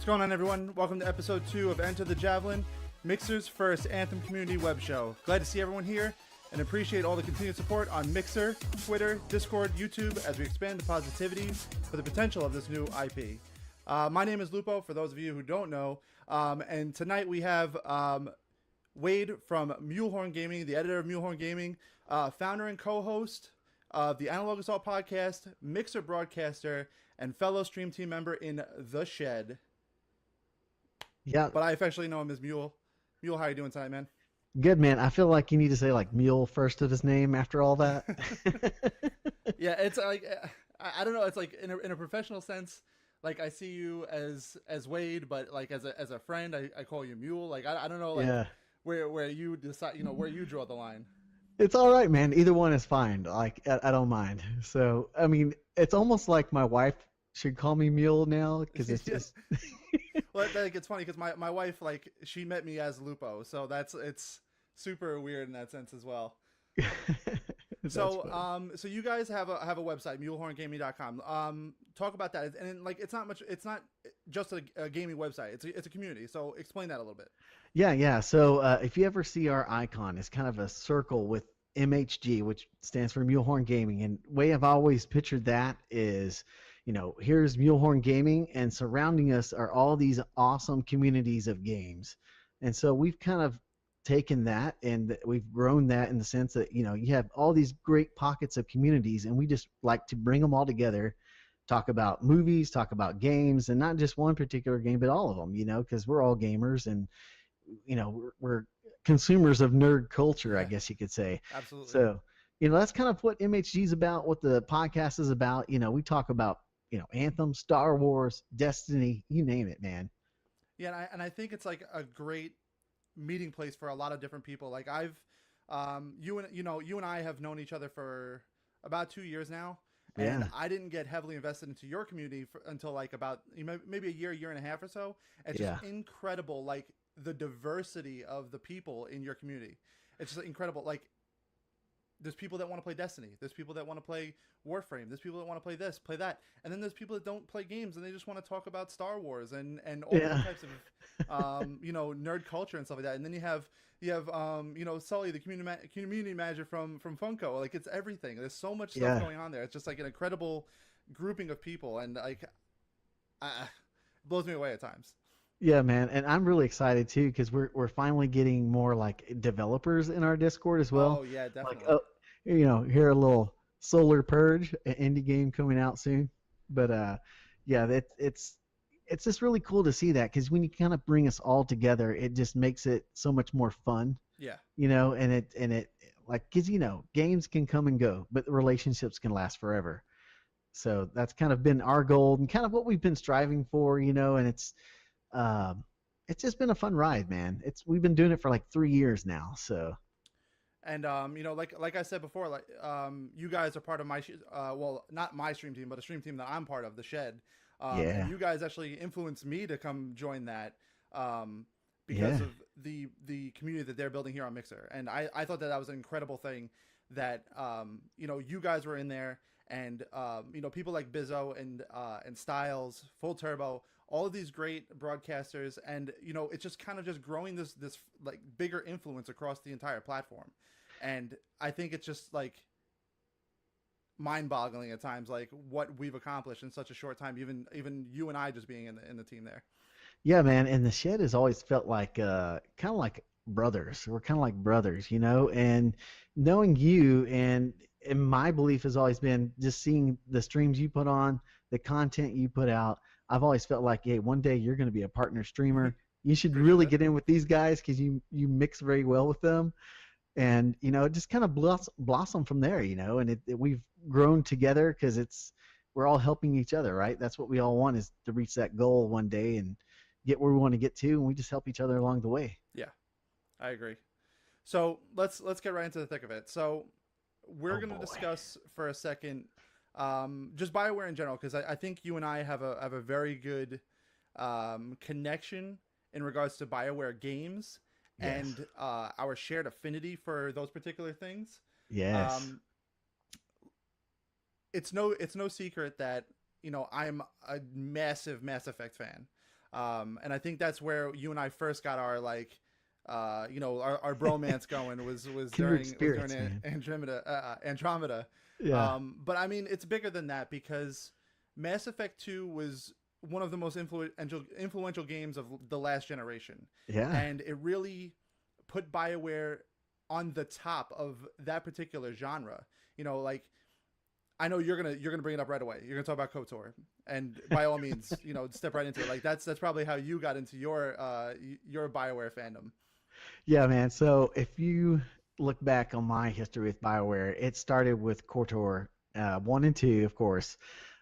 What's going on, everyone? Welcome to episode 2 of Enter the Javelin, Mixer's first Anthem community web show. Glad to see everyone here and appreciate all the continued support on Mixer, Twitter, Discord, YouTube as we expand the positivity for the potential of this new IP. My name is Lupo, for those of you who don't know, and tonight we have Wade from Mulehorn Gaming, the editor of Mulehorn Gaming, founder and co-host of the Analog Assault podcast, Mixer broadcaster, and fellow stream team member in The Shed. Yeah. But I affectionately know him as Mule. Mule, how you doing tonight, man? Good, man. I feel like you need to say like Mule first of his name after all that. Yeah, it's like, I don't know. It's like in a professional sense, like I see you as Wade, but like as a friend, I call you Mule. Like, I don't know, like Yeah. where you decide, where you draw the line. It's all right, man. Either one is fine. Like, I don't mind. So, I mean, it's almost like my wife should call me Mule now because it's just. Well, like, it's funny because my wife, like, she met me as Lupo, so it's super weird in that sense as well. So you guys have a website, mulehorngaming.com. Talk about that. And like, it's not just a gaming website. It's a community. So explain that a little bit. Yeah. So if you ever see our icon, it's kind of a circle with MHG, which stands for Mulehorn Gaming. And way I've always pictured that is, here's Mulehorn Gaming, and surrounding us are all these awesome communities of games. And so we've kind of taken that and we've grown that in the sense that, you have all these great pockets of communities, and we just like to bring them all together, talk about movies, talk about games, and not just one particular game, but all of them, because we're all gamers and, we're consumers of nerd culture, I guess you could say. Absolutely. So, that's kind of what MHG is about, what the podcast is about. We talk about, Anthem, Star Wars, Destiny, you name it, man. Yeah, and I think it's like a great meeting place for a lot of different people. Like I've, you and I have known each other for about 2 years now, and Yeah. I didn't get heavily invested into your community until like about maybe a year and a half or so. It's just incredible, like the diversity of the people in your community. It's just incredible. Like, there's people that want to play Destiny. There's people that want to play Warframe. There's people that want to play this, play that. And then there's people that don't play games and they just want to talk about Star Wars and all different types of, nerd culture and stuff like that. And then you have Sully, the community manager from Funko. Like, it's everything. There's so much stuff going on there. It's just like an incredible grouping of people. And like, it blows me away at times. Yeah, man, and I'm really excited too because we're finally getting more like developers in our Discord as well. Oh yeah, definitely. Like, here a little Solar Purge, an indie game coming out soon. But it's just really cool to see that because when you kind of bring us all together, it just makes it so much more fun. Yeah. And it like because games can come and go, but the relationships can last forever. So that's kind of been our goal and kind of what we've been striving for. And it's just been a fun ride, man. We've been doing it for like 3 years now, so. And like I said before, like you guys are part of my not my stream team, but a stream team that I'm part of, The Shed. And you guys actually influenced me to come join that because of the community that they're building here on Mixer. And I thought that was an incredible thing that you guys were in there, and people like Bizzo and Styles, Full Turbo, all of these great broadcasters, and it's just kind of just growing this like bigger influence across the entire platform. And I think it's just like mind-boggling at times, like what we've accomplished in such a short time. Even you and I just being in the team there. Yeah, man, and The Shed has always felt like kind of like brothers. We're kind of like brothers, and knowing you and my belief has always been just seeing the streams you put on, the content you put out. I've always felt like, hey, one day you're going to be a partner streamer. You should really get in with these guys because you mix very well with them. And, it just kind of blossomed from there, and we've grown together because we're all helping each other, right? That's what we all want, is to reach that goal one day and get where we want to get to, and we just help each other along the way. Yeah, I agree. So let's get right into the thick of it. So we're going to discuss for a second just Bioware in general, because I think you and I have a very good connection in regards to Bioware games and our shared affinity for those particular things. Yes. It's no secret that I'm a massive Mass Effect fan. And I think that's where you and I first got our like, our bromance going was Kindred during spirits, man. Andromeda. Yeah. But I mean, it's bigger than that because Mass Effect 2 was one of the most influential games of the last generation, Yeah. and it really put BioWare on the top of that particular genre. Like I know you're gonna bring it up right away. You're gonna talk about KOTOR, and by all means, step right into it. Like that's probably how you got into your BioWare fandom. Yeah, man. So if you look back on my history with BioWare, it started with KOTOR 1 and 2, of course.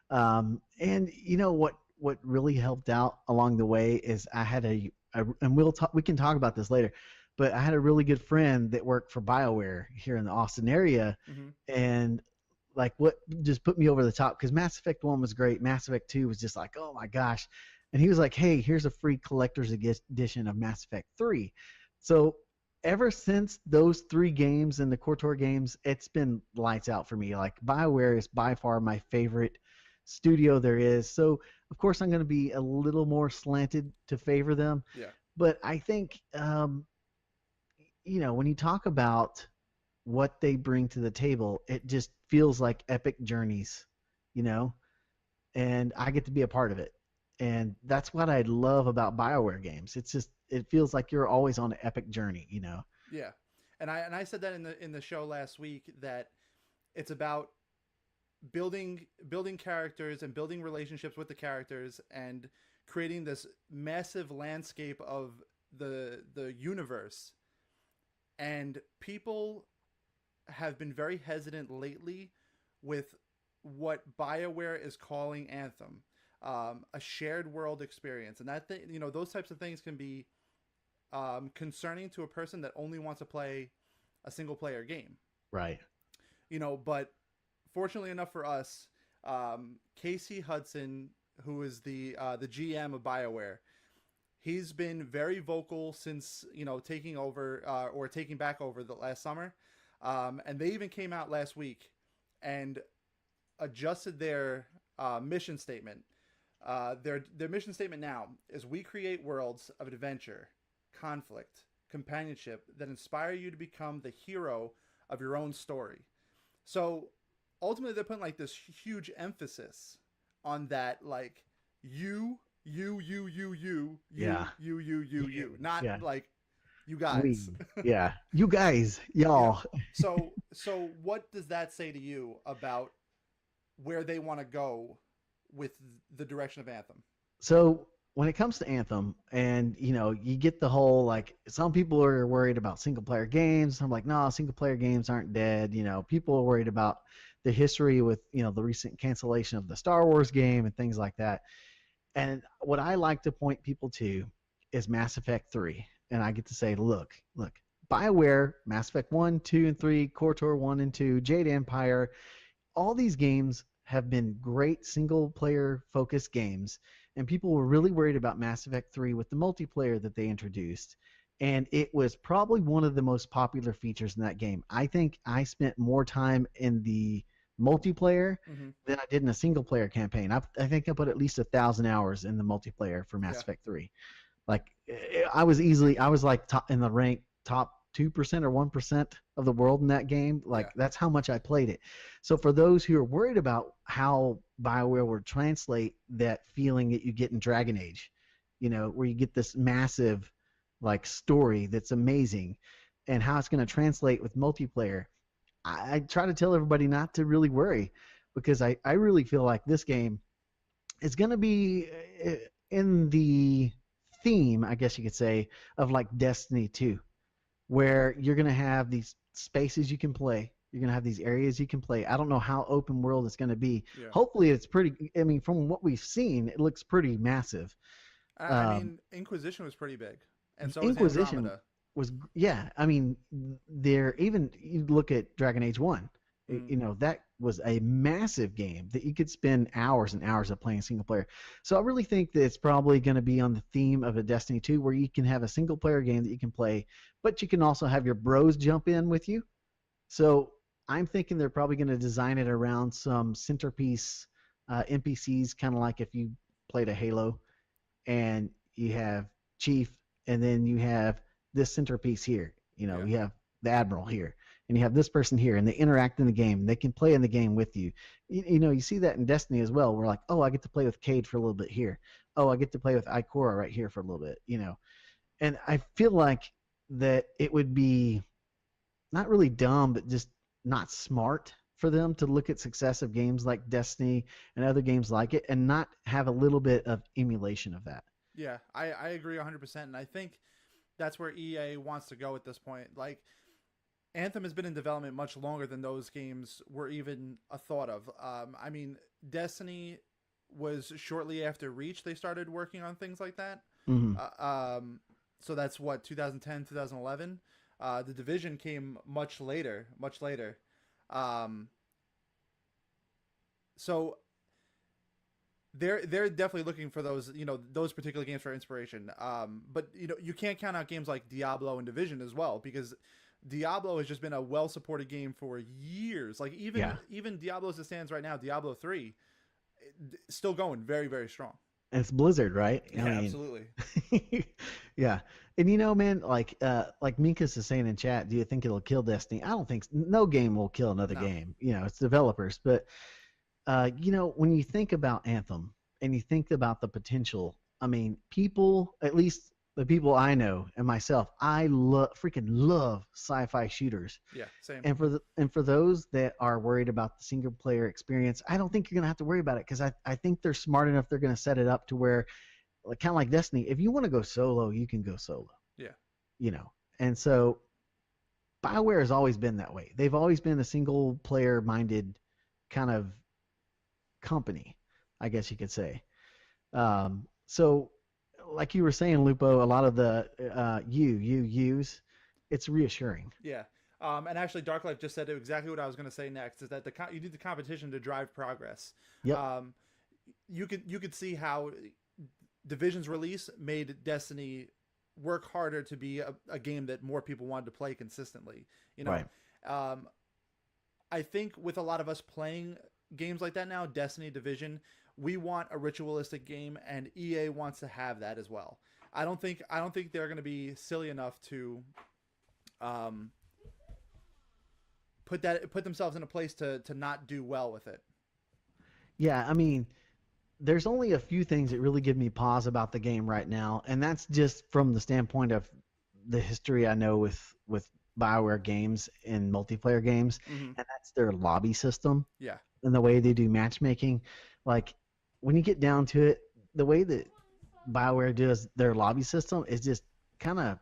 And you know what really helped out along the way is I had and we can talk about this later, but I had a really good friend that worked for BioWare here in the Austin area, Mm-hmm. and like what just put me over the top because Mass Effect 1 was great. Mass Effect 2 was just like, oh my gosh. And he was like, hey, here's a free collector's edition of Mass Effect 3. So ever since those three games and the KOTOR games, it's been lights out for me. Like BioWare is by far my favorite studio there is. So of course I'm going to be a little more slanted to favor them. Yeah. But I think, when you talk about what they bring to the table, it just feels like epic journeys, you know, and I get to be a part of it. And that's what I love about BioWare games. It feels like you're always on an epic journey. Yeah. And I said that in the show last week that it's about building characters and building relationships with the characters and creating this massive landscape of the universe. And people have been very hesitant lately with what BioWare is calling Anthem, a shared world experience, and that thing, those types of things can be concerning to a person that only wants to play a single player game. Right. But fortunately enough for us, Casey Hudson, who is the GM of BioWare, he's been very vocal since taking over or taking back over the last summer, and they even came out last week and adjusted their mission statement. Their mission statement now is: we create worlds of adventure, conflict, companionship that inspire you to become the hero of your own story. So ultimately, they're putting like this huge emphasis on that, like you, Yeah. not Yeah. like you We. guys. Yeah. You guys, Yeah. y'all. So what does that say to you about where they want to go with the direction of Anthem? So when it comes to Anthem, and you get the whole like some people are worried about single player games. I'm like, no, single player games aren't dead. People are worried about the history with the recent cancellation of the Star Wars game and things like that. And what I like to point people to is Mass Effect 3. And I get to say, look, BioWare, Mass Effect 1, 2, and 3, KOTOR 1 and 2, Jade Empire, all these games have been great single-player focused games. And people were really worried about Mass Effect 3 with the multiplayer that they introduced. And it was probably one of the most popular features in that game. I think I spent more time in the multiplayer than I did in a single player campaign. I think I put at least 1,000 hours in the multiplayer for Mass Effect 3. Like I was like in the rank top 2% or 1% of the world in that game. Like that's how much I played it. So for those who are worried about how BioWare will translate that feeling that you get in Dragon Age, where you get this massive like story that's amazing, and how it's going to translate with multiplayer, I try to tell everybody not to really worry, because I really feel like this game is going to be in the theme, I guess you could say, of like Destiny 2, where you're going to have these spaces you can play. You're going to have these areas you can play. I don't know how open world it's going to be. Yeah. Hopefully it's pretty, I mean, from what we've seen, it looks pretty massive. I mean, Inquisition was pretty big. And so Inquisition was Andromeda. Yeah, I mean, you look at Dragon Age 1, that was a massive game that you could spend hours and hours of playing single player. So I really think that it's probably going to be on the theme of a Destiny 2, where you can have a single player game that you can play, but you can also have your bros jump in with you. So I'm thinking they're probably going to design it around some centerpiece NPCs, kind of like if you played a Halo, and you have Chief, and then you have this centerpiece here. Yeah. You have the Admiral here, and you have this person here, and they interact in the game, and they can play in the game with you. You see that in Destiny as well. We're like, oh, I get to play with Cade for a little bit here. Oh, I get to play with Ikora right here for a little bit. And I feel like that it would be not really dumb, but just not smart for them to look at successive games like Destiny and other games like it and not have a little bit of emulation of that. Yeah, I agree 100%. And I think that's where EA wants to go at this point. Like, Anthem has been in development much longer than those games were even a thought of. I mean, Destiny was shortly after Reach they started working on things like that. Mm-hmm. So that's what, 2010, 2011. The Division came much later. So they're definitely looking for those, those particular games for inspiration. But you can't count out games like Diablo and Division as well, because Diablo has just been a well-supported game for years. Like even Diablo as it stands right now, Diablo 3, still going very, very strong. And it's Blizzard, right? Yeah, absolutely. Yeah. And man, like Minkus is saying in chat, do you think it'll kill Destiny? I don't think no game will kill another game. It's developers. But when you think about Anthem and you think about the potential, I mean, people, at least the people I know and myself, I freaking love sci-fi shooters. Yeah, same. And for those that are worried about the single player experience, I don't think you're gonna have to worry about it, because I think they're smart enough. They're gonna set it up to where, kind of like Destiny, if you want to go solo, you can go solo. Yeah. And so Bioware has always been that way. They've always been a single player minded kind of company, I guess you could say. So like you were saying, Lupo, a lot of the use, it's reassuring. Yeah. And actually, Dark Life just said exactly what I was going to say next, is that you need the competition to drive progress. Yep. You could see how Division's release made Destiny work harder to be a game that more people wanted to play consistently. Right. I think with a lot of us playing games like that now, Destiny, Division, we want a ritualistic game, and EA wants to have that as well. I don't think they're going to be silly enough to put themselves in a place to not do well with it. Yeah, I mean, there's only a few things that really give me pause about the game right now, and that's just from the standpoint of the history I know with Bioware games and multiplayer games, and that's their lobby system. Yeah. And the way they do matchmaking. Like, when you get down to it, the way that Bioware does their lobby system is just kind of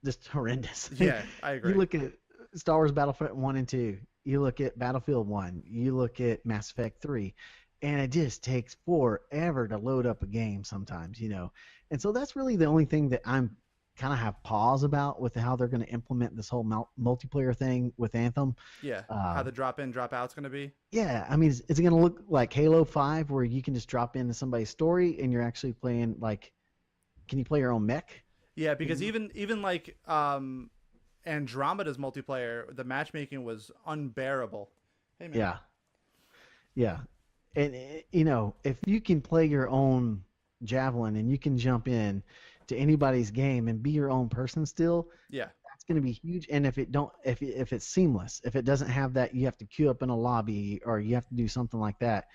just horrendous. Yeah, I agree. You look at Star Wars Battlefront 1 and 2, you look at Battlefield 1, you look at Mass Effect 3, and it just takes forever to load up a game sometimes, And so that's really the only thing that I'm kind of have pause about with how they're going to implement this whole multiplayer thing with Anthem. Yeah, how the drop in, drop out's going to be. Yeah, I mean, is it going to look like Halo 5 where you can just drop into somebody's story and you're actually playing, like, can you play your own mech? Yeah, because even like Andromeda's multiplayer, the matchmaking was unbearable. Hey, man. Yeah. And, if you can play your own Javelin and you can jump in to anybody's game and be your own person still, that's going to be huge. And if it's seamless, if it doesn't have that, you have to queue up in a lobby or you have to do something like that.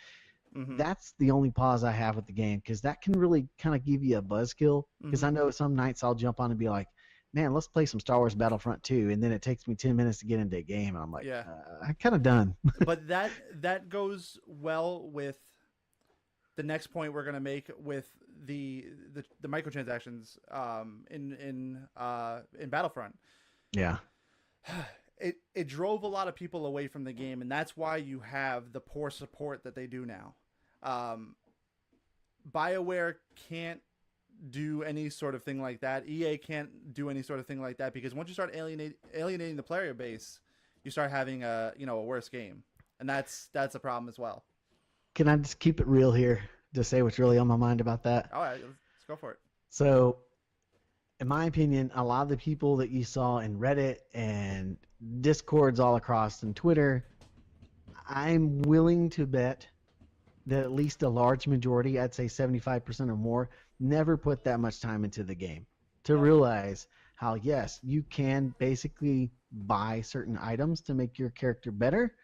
That's the only pause I have with the game, because that can really kind of give you a buzzkill. Because I know some nights I'll jump on and be like, man, let's play some Star Wars Battlefront 2, and then it takes me 10 minutes to get into a game, and I'm like, I'm kind of done. But that goes well with the next point we're going to make with the microtransactions in Battlefront. Yeah. It drove a lot of people away from the game, and that's why you have the poor support that they do now. BioWare can't do any sort of thing like that. EA can't do any sort of thing like that, because once you start alienating the player base, you start having a worse game, and that's a problem as well. Can I just keep it real here to say what's really on my mind about that? All right, let's go for it. So, in my opinion, a lot of the people that you saw in Reddit and Discords all across and Twitter, I'm willing to bet that at least a large majority, I'd say 75% or more, never put that much time into the game to realize how, yes, you can basically buy certain items to make your character better,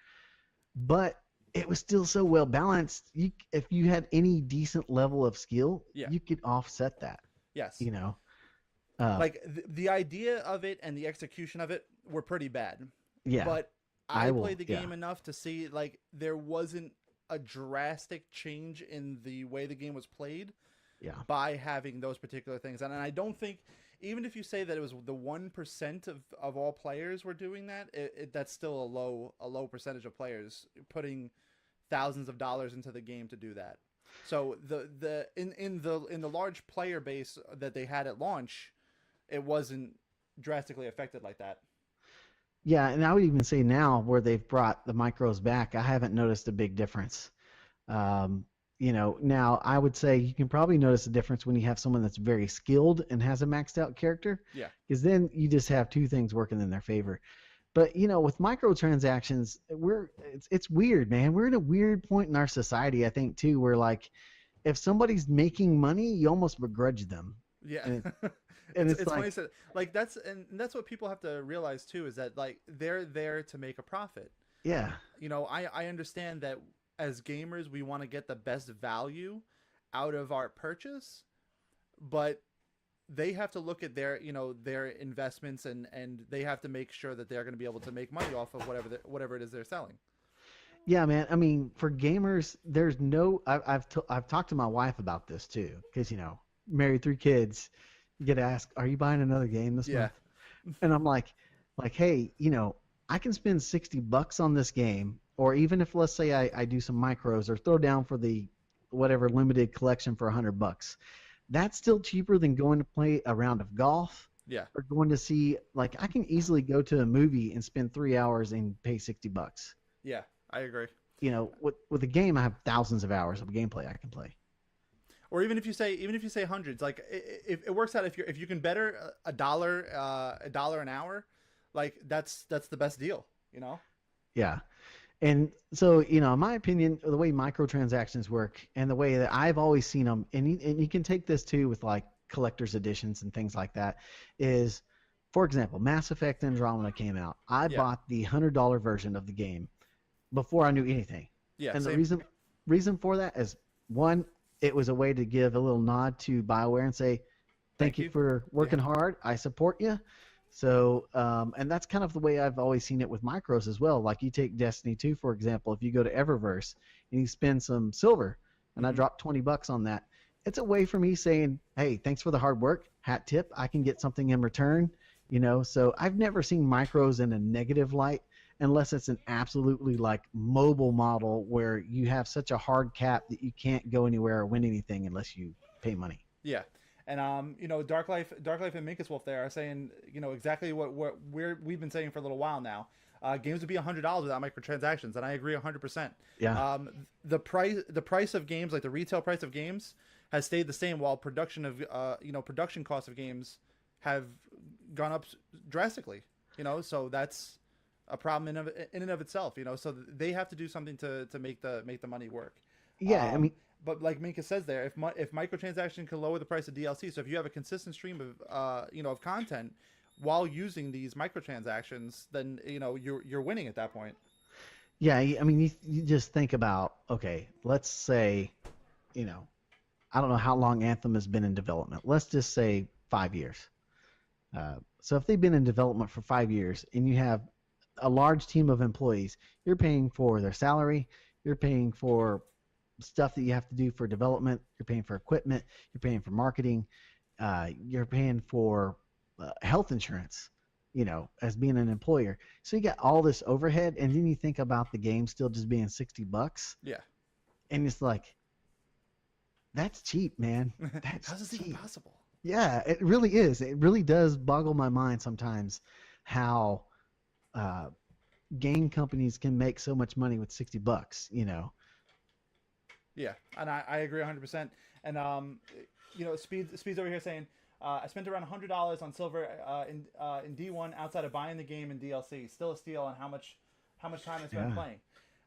but it was still so well balanced. If you had any decent level of skill, Yeah. you could offset that. Yes. You know, Like the idea of it and the execution of it were pretty bad. yeah. But I played the yeah. game enough to see like there wasn't a drastic change in the way the game was played Yeah. by having those particular things. And I don't think, even if you say that it was the 1% of all players were doing that, that's still a low percentage of players putting thousands of dollars into the game to do that. So in the large player base that they had at launch, it wasn't drastically affected like that. Yeah, and I would even say now where they've brought the micros back, I haven't noticed a big difference. Now I would say you can probably notice a difference when you have someone that's very skilled and has a maxed out character. Yeah. Because then you just have two things working in their favor. But with microtransactions, it's weird, man. We're in a weird point in our society, I think, too, where like if somebody's making money, you almost begrudge them. Yeah. And it's funny that like that's what people have to realize too, is that like they're there to make a profit. Yeah. I understand that as gamers we want to get the best value out of our purchase, but they have to look at their their investments and they have to make sure that they're going to be able to make money off of whatever it is they're selling. Yeah, man. I mean, for gamers, there's no. I've talked to my wife about this too, because married, 3 kids. You get asked, "Are you buying another game this month?" And I'm like, hey, I can spend $60 on this game, or even if let's say I do some micros or throw down for the whatever limited collection for $100. That's still cheaper than going to play a round of golf. Yeah. Or going to see, like, I can easily go to a movie and spend 3 hours and pay $60. Yeah, I agree. With a game, I have thousands of hours of gameplay I can play. Or even if you say hundreds, like it works out if you can better $1 an hour, like that's the best deal, Yeah. And so, in my opinion, the way microtransactions work and the way that I've always seen them, and you can take this too with like collector's editions and things like that, is, for example, Mass Effect Andromeda came out. I bought the $100 version of the game before I knew anything. Yeah. And same. the reason for that is, one, it was a way to give a little nod to Bioware and say, thank you for working hard. I support you. So, and that's kind of the way I've always seen it with micros as well. Like you take Destiny 2, for example, if you go to Eververse and you spend some silver and I drop $20 on that, it's a way for me saying, hey, thanks for the hard work. Hat tip. I can get something in return, So I've never seen micros in a negative light unless it's an absolutely like mobile model where you have such a hard cap that you can't go anywhere or win anything unless you pay money. Yeah. And Dark Life and Minkus Wolf there are saying, exactly what we've been saying for a little while now. Games would be $100 without microtransactions, and I agree 100%. Yeah. The price of games, like the retail price of games, has stayed the same, while production costs of games have gone up drastically. So that's a problem in and of itself. So they have to do something to make the money work. Yeah, But like Minka says there, if microtransaction can lower the price of DLC, so if you have a consistent stream of of content while using these microtransactions, then you're winning at that point. Yeah, I mean you just think about, okay, let's say, I don't know how long Anthem has been in development. Let's just say 5 years. So if they've been in development for 5 years and you have a large team of employees, you're paying for their salary, you're paying for stuff that you have to do for development, you're paying for equipment, you're paying for marketing, you're paying for health insurance, as being an employer. So you got all this overhead, and then you think about the game still just being $60. Yeah. And it's like, that's cheap, man. How's this even possible? Yeah, it really is. It really does boggle my mind sometimes how game companies can make so much money with $60. Yeah, and I agree 100%. And Speed's over here saying, I spent around $100 on silver in D1 outside of buying the game and DLC. Still a steal on how much time I spent playing.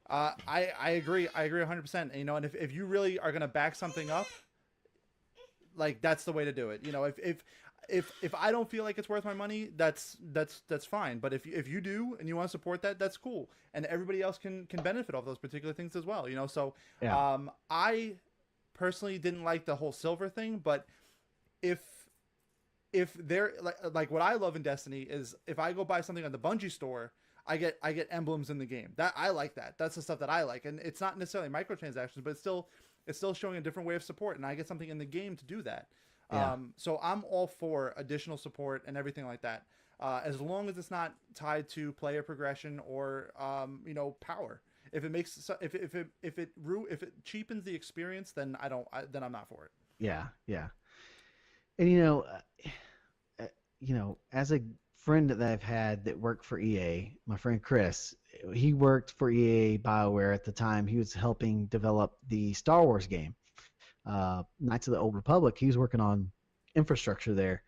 I agree 100%. And if you really are gonna back something up, like that's the way to do it. You know, if I don't feel like it's worth my money, that's fine. But if you do and you want to support that, that's cool, and everybody else can benefit off those particular things as well. You know, so Yeah. I personally didn't like the whole silver thing, but if they're like what I love in Destiny is if I go buy something on the Bungie store, I get emblems in the game. That I like that. That's the stuff that I like, and it's not necessarily microtransactions, but it's still showing a different way of support, and I get something in the game to do that. Yeah. So I'm all for additional support and everything like that, as long as it's not tied to player progression or you know, power. If it makes if it cheapens the experience, then then I'm not for it. Yeah. Yeah. And as a friend that I've had that worked for EA, my friend Chris, he worked for EA Bioware at the time. He was helping develop the Star Wars game, Knights of the Old Republic. He was working on infrastructure there.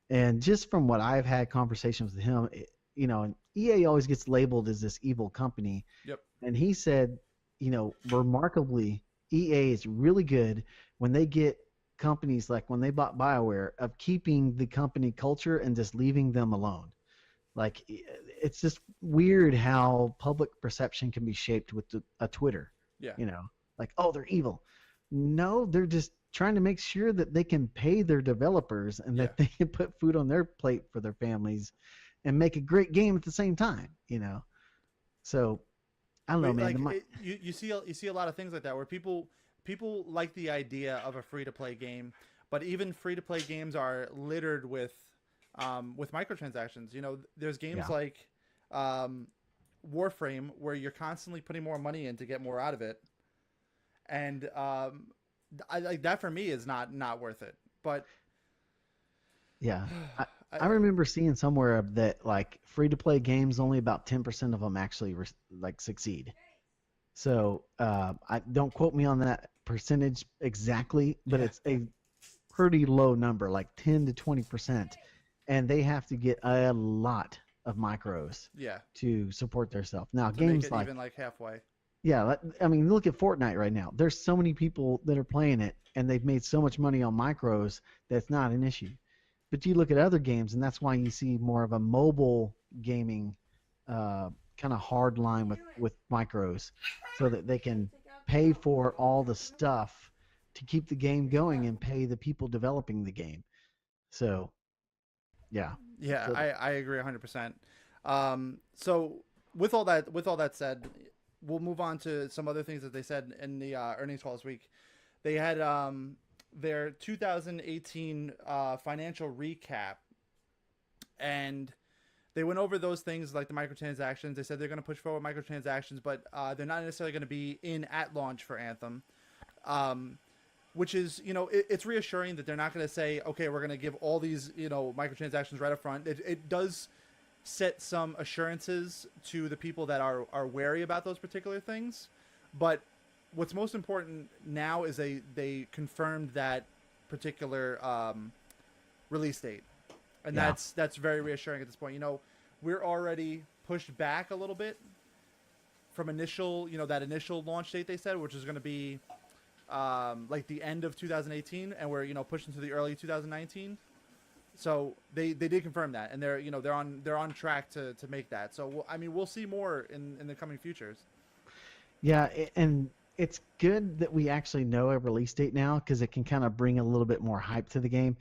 And just from what I've had conversations with him, and EA always gets labeled as this evil company. Yep. And he said, remarkably, EA is really good when they get companies like when they bought BioWare of keeping the company culture and just leaving them alone. Like, it's just weird how public perception can be shaped with a Twitter. Yeah. Like, oh, they're evil. No, they're just trying to make sure that they can pay their developers and that they can put food on their plate for their families and make a great game at the same time, So I don't know, man. Like, you see a lot of things like that where people like the idea of a free-to-play game, but even free-to-play games are littered with microtransactions. There's games like Warframe where you're constantly putting more money in to get more out of it, and I like that. For me, is not worth it. But yeah, I remember seeing somewhere that like free-to-play games, only about 10% of them actually succeed. So I don't quote me on that percentage exactly, but it's a pretty low number, like 10 to 20%, and they have to get a lot of micros to support themselves. Now, to games make it like even like halfway. Yeah, I mean, look at Fortnite right now. There's so many people that are playing it, and they've made so much money on micros that's not an issue. But you look at other games, and that's why you see more of a mobile gaming kind of hard line with micros, so that they can pay for all the stuff to keep the game going and pay the people developing the game. So, yeah. Yeah, So, I agree 100%. So with all that said, we'll move on to some other things that they said in the earnings call this week. They had their 2018 financial recap, and they went over those things like the microtransactions. They said they're going to push forward microtransactions, but they're not necessarily going to be in at launch for Anthem. Which is, it's reassuring that they're not going to say, okay, we're going to give all these, microtransactions right up front. It does set some assurances to the people that are wary about those particular things. But what's most important now is they confirmed that particular release date. And that's very reassuring at this point. We're already pushed back a little bit from initial, that initial launch date they said, which is going to be like the end of 2018, and we're pushing to the early 2019. So they did confirm that, and they're on track to make that. So we'll see more in the coming futures. Yeah, and it's good that we actually know a release date now, because it can kind of bring a little bit more hype to the game.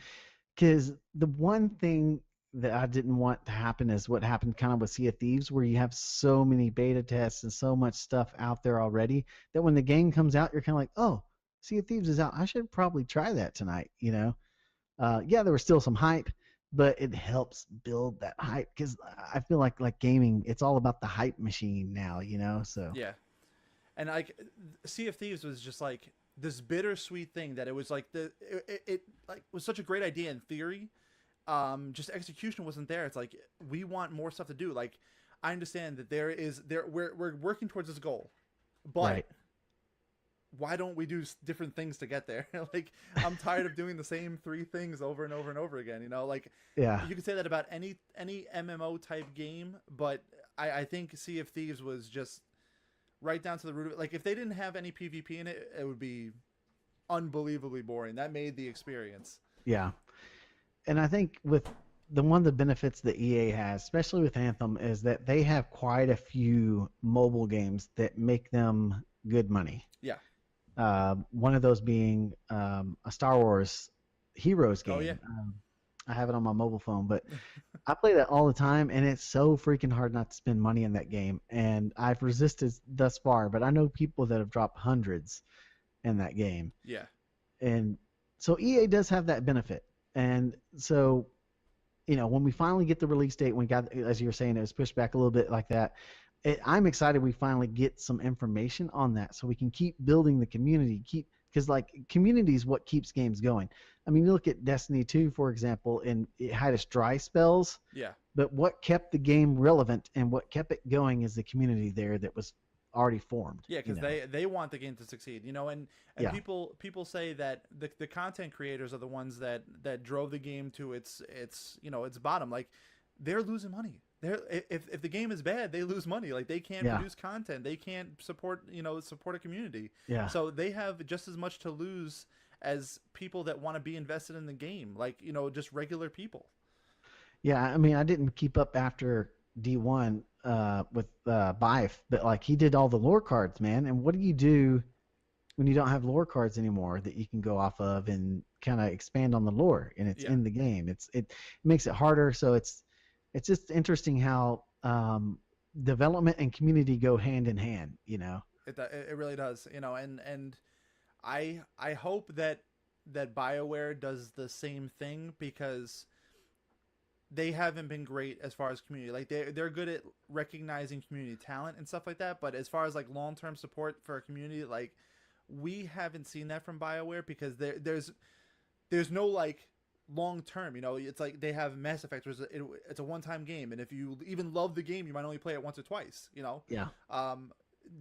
Because the one thing that I didn't want to happen is what happened kind of with Sea of Thieves, where you have so many beta tests and so much stuff out there already that when the game comes out, you're kind of like, oh, Sea of Thieves is out. I should probably try that tonight, Yeah, there was still some hype, but it helps build that hype, because I feel like gaming, it's all about the hype machine now, So yeah, and like Sea of Thieves was just like this bittersweet thing that it was like it like was such a great idea in theory, just execution wasn't there. It's like we want more stuff to do. Like I understand that we're working towards this goal, but. Right. Why don't we do different things to get there? Like I'm tired of doing the same 3 things over and over and over again. You can say that about any MMO type game, but I think Sea of Thieves was just right down to the root of it. Like if they didn't have any PvP in it, it would be unbelievably boring. That made the experience. Yeah. And I think with the one of the benefits that EA has, especially with Anthem, is that they have quite a few mobile games that make them good money. Yeah. One of those being a Star Wars Heroes Oh yeah. game. I have it on my mobile phone, but I play that all the time, and it's so freaking hard not to spend money in that game. And I've resisted thus far, but I know people that have dropped hundreds in that game. Yeah. And so EA does have that benefit. And so, when we finally get the release date, we got, as you were saying, it was pushed back a little bit like that. I'm excited we finally get some information on that so we can keep building the community, because like community is what keeps games going. I mean, you look at Destiny 2, for example, and it had its dry spells. Yeah. But what kept the game relevant and what kept it going is the community there that was already formed. Yeah, because they want the game to succeed, and Yeah. people say that the content creators are the ones that drove the game to its its bottom. Like, they're losing money. If the game is bad, they lose money. Like, they can't Yeah. produce content, they can't support a community. Yeah. So they have just as much to lose as people that want to be invested in the game, like just regular people. Yeah, I mean, I didn't keep up after D1 with Bife, but like he did all the lore cards, man. And what do you do when you don't have lore cards anymore that you can go off of and kind of expand on the lore, and it's Yeah. in the game. It makes it harder, so it's just interesting how development and community go hand in hand. It really does, and I hope that BioWare does the same thing, because they haven't been great as far as community. Like, they're good at recognizing community talent and stuff like that, but as far as like long-term support for a community, like, we haven't seen that from BioWare, because there's no like long term. It's like they have Mass Effect, where it's a one-time game, and if you even love the game, you might only play it once or twice. Yeah.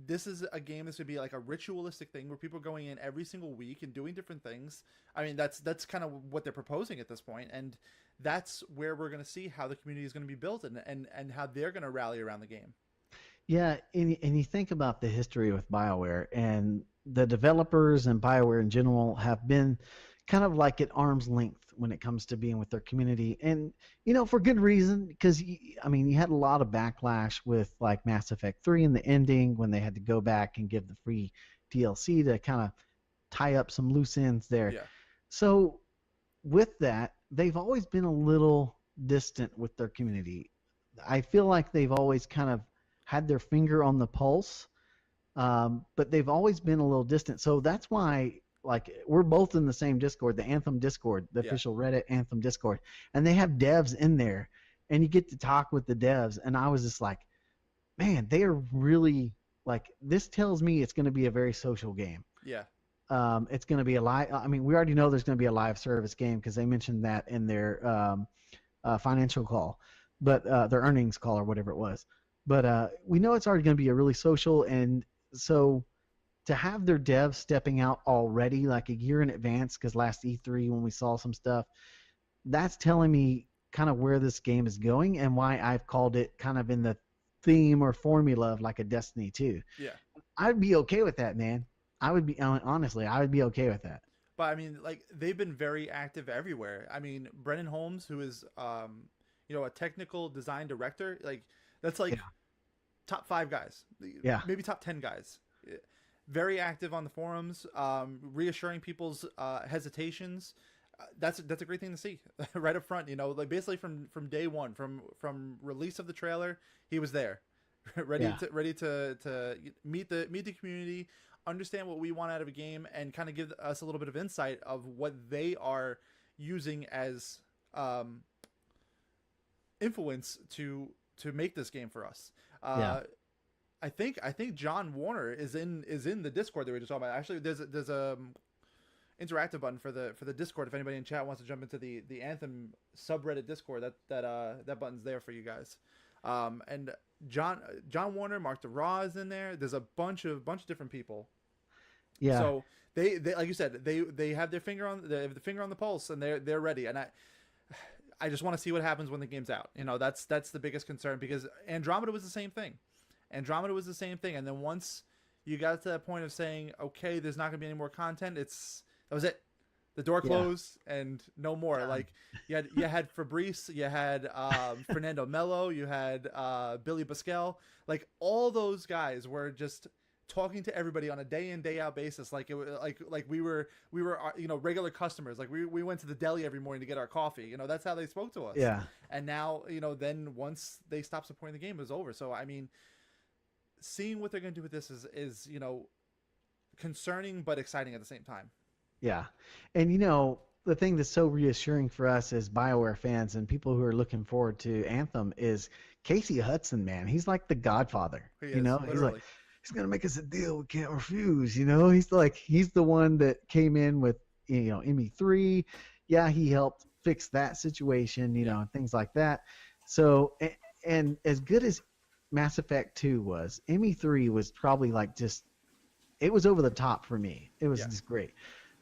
This is a game that's going to be like a ritualistic thing where people are going in every single week and doing different things. I mean, that's kind of what they're proposing at this point, and that's where we're going to see how the community is going to be built, and how they're going to rally around the game. Yeah, and you think about the history with BioWare, and the developers and BioWare in general have been kind of like at arm's length when it comes to being with their community, and for good reason, because I mean, you had a lot of backlash with like Mass Effect 3 and the ending, when they had to go back and give the free DLC to kind of tie up some loose ends there. Yeah. So with that, they've always been a little distant with their community. I feel like they've always kind of had their finger on the pulse, but they've always been a little distant. So that's why, like, we're both in the same Discord, the Anthem Discord, the official Reddit Anthem Discord, and they have devs in there, and you get to talk with the devs, and I was just like, man, they are really, like, this tells me it's going to be a very social game. Yeah. It's going to be a live. I mean, we already know there's going to be a live service game, because they mentioned that in their financial call, but their earnings call or whatever it was. But we know it's already going to be a really social, and so to have their devs stepping out already like a year in advance, because last E3 when we saw some stuff, that's telling me kind of where this game is going, and why I've called it kind of in the theme or formula of like a Destiny 2. Yeah. I'd be okay with that, man. I would be, honestly, I would be okay with that. But I mean, like, they've been very active everywhere. I mean, Brennan Holmes, who is a technical design director, like, that's like top 5 guys. Yeah. Maybe top 10 guys. Very active on the forums, reassuring people's hesitations. That's a great thing to see right up front. Like, basically from day one, from release of the trailer, he was there, ready to meet the community, understand what we want out of a game, and kind of give us a little bit of insight of what they are using as influence to make this game for us. I think John Warner is in the Discord that we were just talking about. Actually, there's a interactive button for the Discord if anybody in chat wants to jump into the Anthem subreddit Discord. That button's there for you guys. And John Warner, Mark DeRaw is in there. There's a bunch of different people. Yeah. So they like you said, they have their finger on the pulse, and they're ready. And I just want to see what happens when the game's out. That's the biggest concern, because Andromeda was the same thing. And then once you got to that point of saying, okay, there's not going to be any more content, it's That was it. The door Yeah. closed and no more. Done. Like you had Fabrice, you had Fernando Melo, you had Billy Pascal. Like all those guys were just talking to everybody on a day in day out basis. Like it was like we were regular customers. Like we went to the deli every morning to get our coffee. That's how they spoke to us. Yeah. And now then once they stopped supporting the game, it was over. So I mean, seeing what they're going to do with this is concerning but exciting at the same time. Yeah. And the thing that's so reassuring for us as BioWare fans and people who are looking forward to Anthem is Casey Hudson, man. He's like the godfather. He is, He's literally. like, he's going to make us a deal we can't refuse. He's the one that came in with, ME3. Yeah, he helped fix that situation, and things like that. So, and as good as Mass Effect 2 was, ME3 was probably like it was over the top for me. It was just great.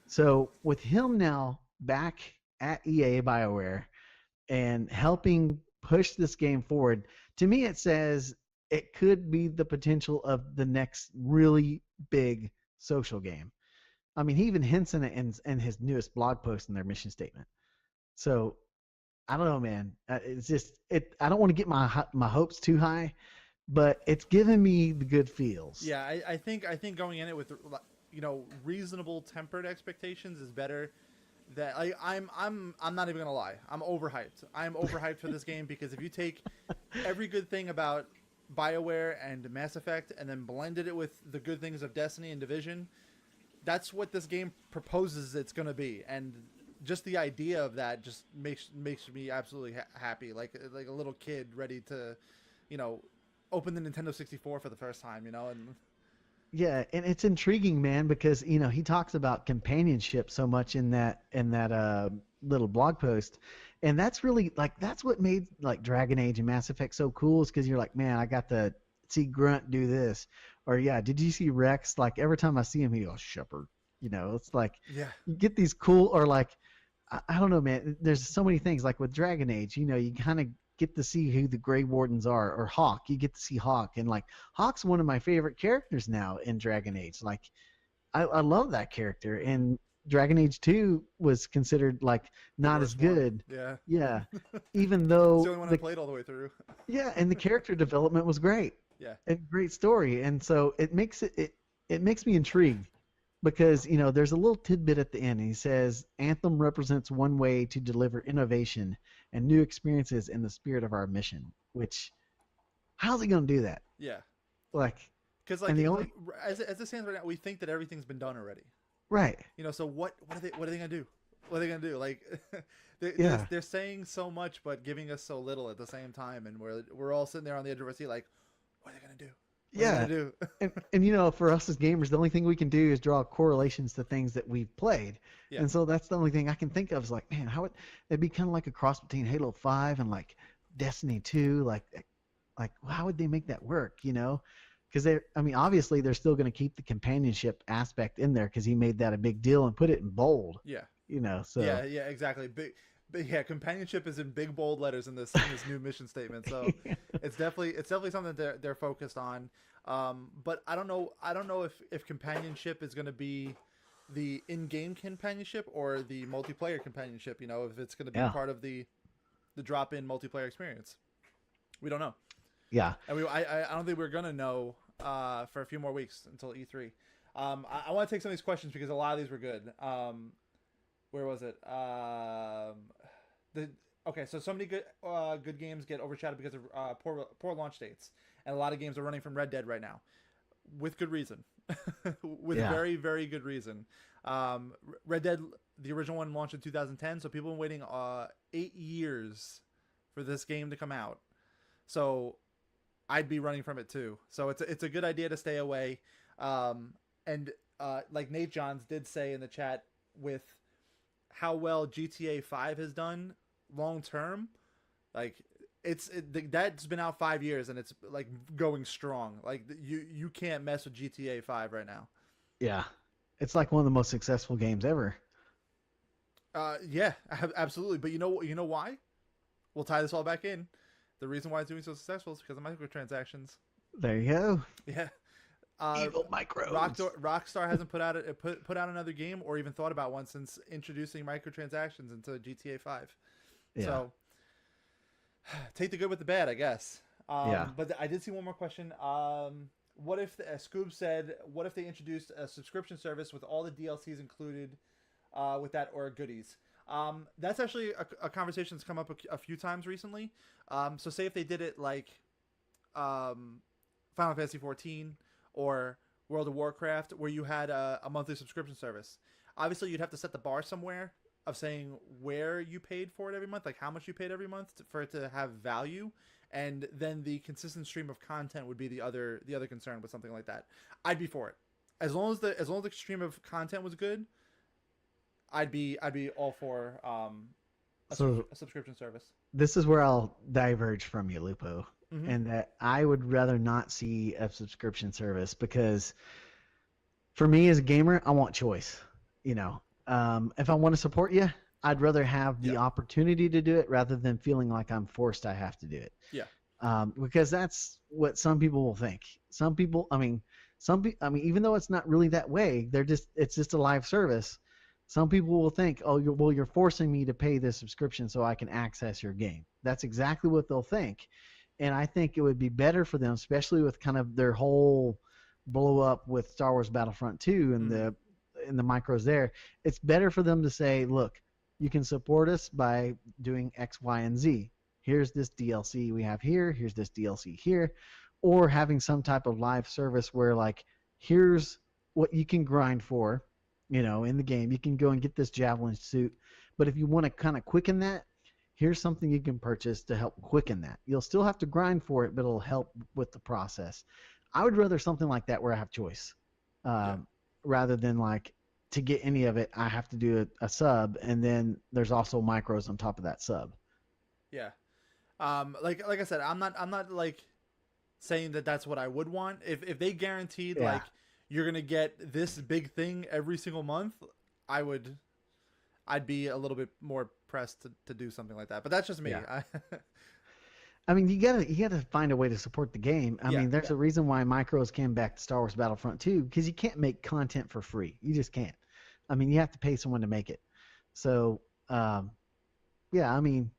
So with him now back at EA BioWare and helping push this game forward, to me it says it could be the potential of the next really big social game. I mean, he even hints in it in his newest blog post in their mission statement. So I don't know, man. It's just I don't want to get my hopes too high, but it's giving me the good feels. Yeah, I think going in it with reasonable tempered expectations is better. That I'm not even gonna lie. I'm overhyped. I'm overhyped for this game because if you take every good thing about BioWare and Mass Effect and then blended it with the good things of Destiny and Division, that's what this game proposes it's gonna be. And just the idea of that just makes me absolutely happy, like a little kid ready to, open the Nintendo 64 for the first time, and. Yeah, and it's intriguing, man, because he talks about companionship so much in that little blog post, and that's really that's what made Dragon Age and Mass Effect so cool, is because you're like, man, I got to see Grunt do this, or did you see Rex? Like every time I see him, he goes Shepard. It's like you get these cool, or I don't know, man. There's so many things like with Dragon Age, you kind of get to see who the Grey Wardens are, or Hawk. You get to see Hawk, and Hawk's one of my favorite characters now in Dragon Age. I love that character, and Dragon Age 2 was considered not as good. One. Yeah. Even though it's the only one I played all the way through. Yeah, and the character development was great. Yeah. And great story, and so it makes me intrigued. Because, there's a little tidbit at the end. He says, Anthem represents one way to deliver innovation and new experiences in the spirit of our mission. Which, how's he going to do that? Yeah. Because, and the only... as it stands right now, we think that everything's been done already. Right. So what are they going to do? What are they going to do? They're saying so much, but giving us so little at the same time. And we're all sitting there on the edge of our seat like, what are they going to do? And for us as gamers, the only thing we can do is draw correlations to things that we've played. Yeah. And so that's the only thing I can think of is man, how it'd be kind of like a cross between Halo 5 and Destiny 2. How would they make that work? Because obviously they're still going to keep the companionship aspect in there because he made that a big deal and put it in bold. Yeah. So. Yeah, exactly. But yeah, companionship is in big bold letters in this new mission statement. So it's definitely something that they're focused on. But I don't know if companionship is going to be the in-game companionship or the multiplayer companionship. If it's going to be part of the drop-in multiplayer experience. We don't know. Yeah. And I don't think we're going to know for a few more weeks until E3. I want to take some of these questions because a lot of these were good. Where was it? So many good games get overshadowed because of poor launch dates, and a lot of games are running from Red Dead right now, with good reason, very, very good reason. Red Dead, the original one, launched in 2010, so people have been waiting 8 years for this game to come out. So I'd be running from it too. So it's a good idea to stay away. And like Nate Johns did say in the chat, with how well GTA 5 has done long term, that's been out 5 years and it's going strong. You can't mess with GTA 5 right now. Yeah, it's one of the most successful games ever. Yeah, absolutely. But you know why? We'll tie this all back in. The reason why it's doing so successful is because of microtransactions. There you go. Yeah. Evil micros. Rockstar hasn't put out another game or even thought about one since introducing microtransactions into GTA 5. Yeah. So take the good with the bad, I guess. But I did see one more question. What if Scoob said, what if they introduced a subscription service with all the DLCs included with that or goodies? That's actually a conversation that's come up a few times recently. So say if they did it like Final Fantasy 14 or World of Warcraft, where you had a monthly subscription service. Obviously, you'd have to set the bar somewhere of saying where you paid for it every month, like how much you paid every month for it to have value, and then the consistent stream of content would be the other concern with something like that. I'd be for it, as long as the stream of content was good. I'd be all for a subscription service. This is where I'll diverge from you, Lupo. Mm-hmm. And that I would rather not see a subscription service because for me as a gamer, I want choice. You know, if I want to support you, I'd rather have the opportunity to do it rather than feeling like I'm forced I have to do it. Yeah. Because that's what some people will think. Some people, even though it's not really that way, it's just a live service. Some people will think, oh, you're forcing me to pay this subscription so I can access your game. That's exactly what they'll think. And I think it would be better for them, especially with kind of their whole blow up with Star Wars Battlefront 2 and the micros there. It's better for them to say, look, you can support us by doing X, Y, and Z. Here's this DLC we have here. Here's this DLC here. Or having some type of live service where, like, here's what you can grind for, you know, in the game. You can go and get this Javelin suit. But if you want to kind of quicken that, here's something you can purchase to help quicken that. You'll still have to grind for it, but it'll help with the process. I would rather something like that where I have choice rather than like to get any of it, I have to do a sub, and then there's also micros on top of that sub. Yeah. Like I said, I'm not like saying that that's what I would want. If they guaranteed like you're going to get this big thing every single month, I'd be a little bit more pressed to do something like that. But that's just me. Yeah. I mean, you gotta find a way to support the game. I mean, there's a reason why micros came back to Star Wars Battlefront 2, because you can't make content for free. You just can't. I mean, you have to pay someone to make it. So, I mean,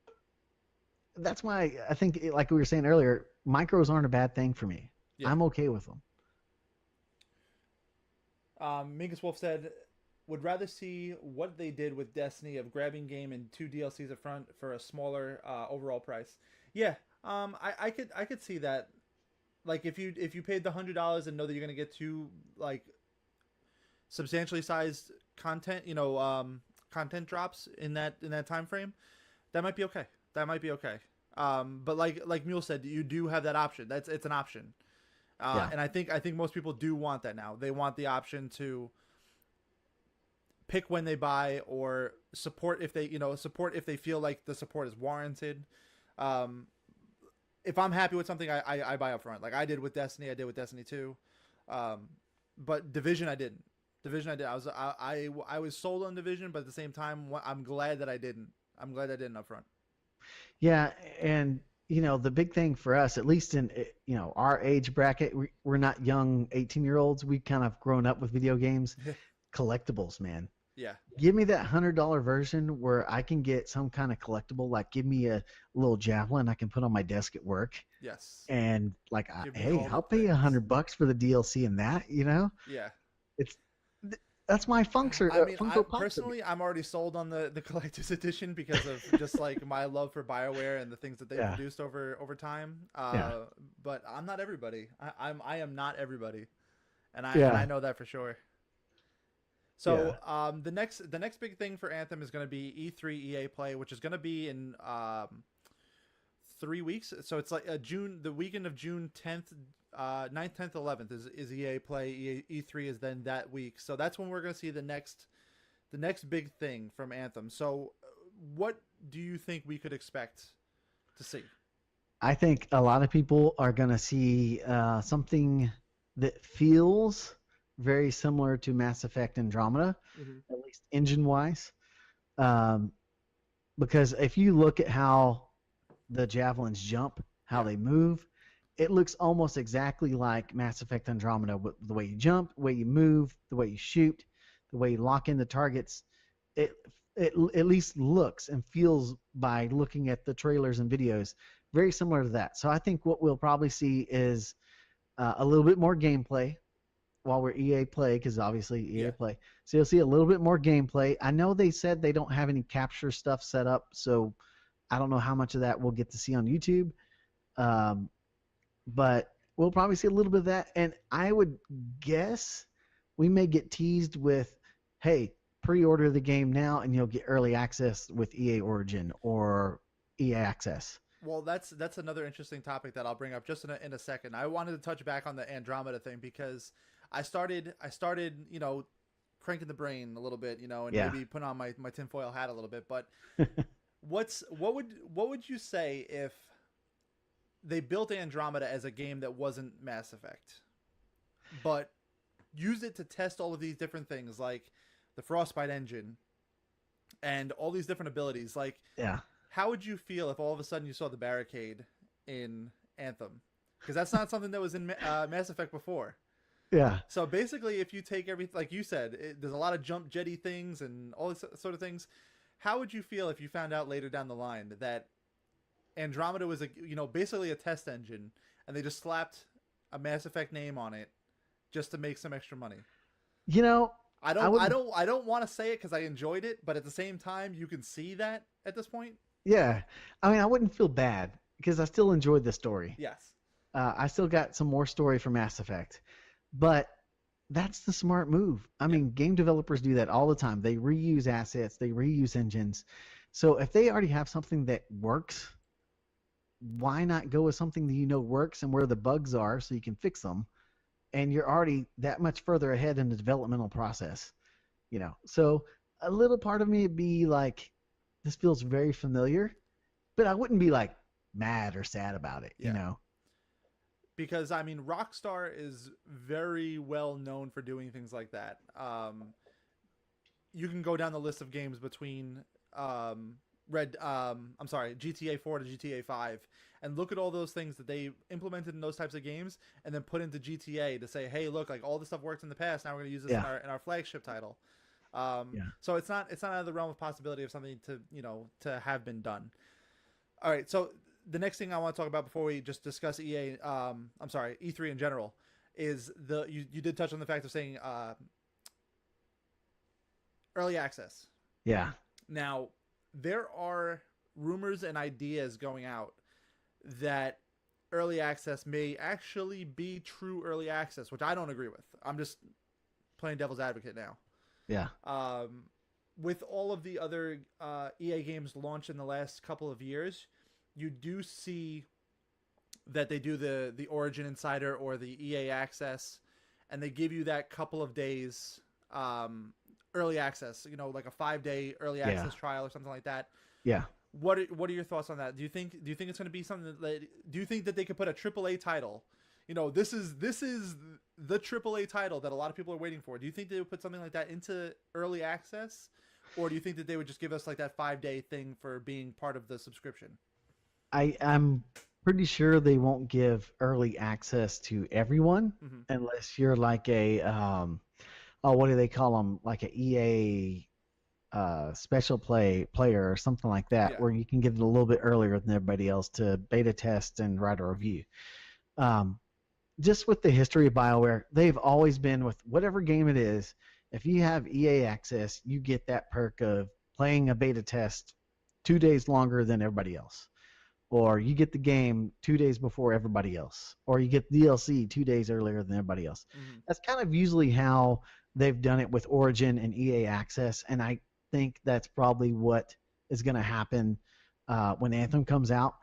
that's why I think, like we were saying earlier, micros aren't a bad thing for me. Yeah. I'm okay with them. Mingus Wolf said, would rather see what they did with Destiny of grabbing game and 2 DLCs up front for a smaller overall price. Yeah, I could see that. Like if you paid the $100 and know that you're gonna get 2 like substantially sized content, content drops in that time frame, that might be okay. But like Mule said, you do have that option. It's an option. And I think most people do want that now. They want the option to pick when they buy or support if they feel like the support is warranted. If I'm happy with something, I buy up front. Like I did with Destiny. I did with Destiny 2. But Division I didn't. I was sold on Division, but at the same time, I'm glad that I didn't. I'm glad I didn't up front. Yeah, and the big thing for us, at least in our age bracket, we're not young 18-year-olds. We kind of grown up with video games. Collectibles, man. Yeah. Give me that $100 version where I can get some kind of collectible. Like, give me a little Javelin I can put on my desk at work. Yes. And like, I'll pay $100 for the DLC and that. Yeah. That's my Funko. I mean, personally, I'm already sold on the collector's edition because of just like my love for Bioware and the things that they produced over time. But I'm not everybody. I am not everybody, and I know that for sure. So the next big thing for Anthem is going to be E3 EA Play, which is going to be in 3 weeks. So it's like the weekend of June 10th, 9th, 10th, 11th is EA Play. E3 is then that week. So that's when we're going to see the next big thing from Anthem. So what do you think we could expect to see? I think a lot of people are going to see something that feels very similar to Mass Effect Andromeda, at least engine-wise. Because if you look at how the Javelins jump, how they move, it looks almost exactly like Mass Effect Andromeda. The way you jump, the way you move, the way you shoot, the way you lock into targets. It it at least looks and feels by looking at the trailers and videos very similar to that. So I think what we'll probably see is a little bit more gameplay while we're EA Play, because obviously EA Play. So you'll see a little bit more gameplay. I know they said they don't have any capture stuff set up, so I don't know how much of that we'll get to see on YouTube. But we'll probably see a little bit of that. And I would guess we may get teased with, hey, pre-order the game now and you'll get early access with EA Origin or EA Access. Well, that's another interesting topic that I'll bring up just in a second. I wanted to touch back on the Andromeda thing because I started, cranking the brain a little bit, and maybe putting on my tinfoil hat a little bit. But what would you say if they built Andromeda as a game that wasn't Mass Effect, but used it to test all of these different things like the Frostbite engine and all these different abilities? Like, how would you feel if all of a sudden you saw the barricade in Anthem? Because that's not something that was in Mass Effect before. Yeah. So basically, if you take everything, like you said, there's a lot of jump jetty things and all this sort of things. How would you feel if you found out later down the line that Andromeda was basically a test engine, and they just slapped a Mass Effect name on it just to make some extra money? I don't want to say it because I enjoyed it, but at the same time, you can see that at this point. Yeah, I mean, I wouldn't feel bad because I still enjoyed the story. Yes. I still got some more story from Mass Effect, but that's the smart move. I mean, game developers do that all the time. They reuse assets, they reuse engines. So if they already have something that works, why not go with something that works and where the bugs are so you can fix them? And you're already that much further ahead in the developmental process, So a little part of me would be like, this feels very familiar, but I wouldn't be like mad or sad about it, Because I mean, Rockstar is very well known for doing things like that. You can go down the list of games between GTA 4 to GTA 5 and look at all those things that they implemented in those types of games and then put into GTA to say, hey, look, like all this stuff worked in the past. Now we're going to use this in our flagship title. So it's not out of the realm of possibility of something to have been done. All right. So the next thing I want to talk about before we just discuss E3 in general is you did touch on the fact of saying early access. Yeah. Now, there are rumors and ideas going out that early access may actually be true early access, which I don't agree with. I'm just playing devil's advocate now. Yeah. With all of the other EA games launched in the last couple of years, you do see that they do the Origin Insider or the EA Access, and they give you that couple of days early access, like a 5-day early access trial or something like that. Yeah. What are your thoughts on that? Do you think it's going to be something do you think that they could put a AAA title? This is the AAA title that a lot of people are waiting for. Do you think they would put something like that into early access, or do you think that they would just give us like that 5-day thing for being part of the subscription? I'm pretty sure they won't give early access to everyone unless you're like a what do they call them? Like a EA special player or something like that, where you can get it a little bit earlier than everybody else to beta test and write a review. Just with the history of Bioware, they've always been with whatever game it is. If you have EA access, you get that perk of playing a beta test 2 days longer than everybody else. Or you get the game 2 days before everybody else. Or you get DLC 2 days earlier than everybody else. That's kind of usually how they've done it with Origin and EA Access, and I think that's probably what is going to happen when Anthem comes out.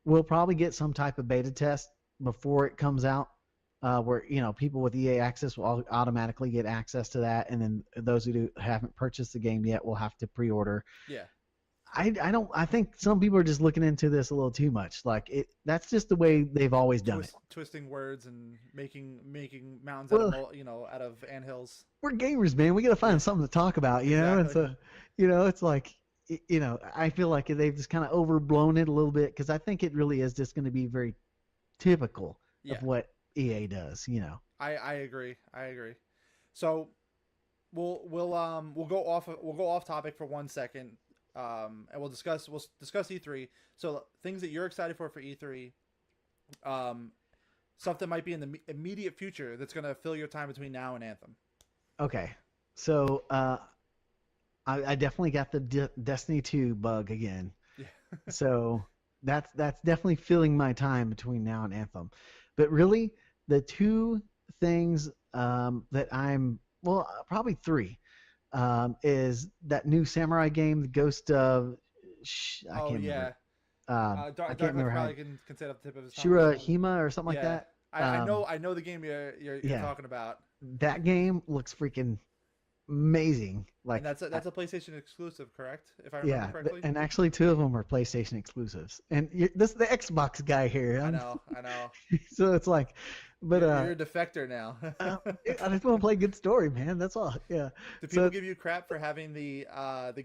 We'll probably get some type of beta test before it comes out, where people with EA Access will automatically get access to that, and then those who haven't purchased the game yet will have to pre-order. Yeah. I think some people are just looking into this a little too much. Like that's just the way they've always done it. Twisting words and making mountains out of anthills. We're gamers, man. We got to find something to talk about, know. And so, it's like, I feel like they've just kind of overblown it a little bit because I think it really is just going to be very typical Yeah, of what EA does. I agree. I agree. So we'll go off topic for 1 second, and we'll discuss E3. So things that you're excited for E3, um, stuff that might be in the immediate future that's gonna fill your time between now and Anthem. Okay, so I definitely got the Destiny 2 bug again. Yeah. So that's definitely filling my time between now and Anthem. But really, the two things that I'm probably three is that new samurai game, the Ghost of I Oh can't remember. yeah. I Dark can't Life remember how probably can say it off the tip of his tongue. Shirahima or something like Yeah. that. I know the game you're talking about. That game looks freaking amazing. Like, And that's a PlayStation exclusive, correct? If I remember correctly. and actually two of them are PlayStation exclusives. And this is the Xbox guy here. I know. So it's like, but you're a defector now. I just want to play good story, man. That's all. Yeah. Do people give you crap for having the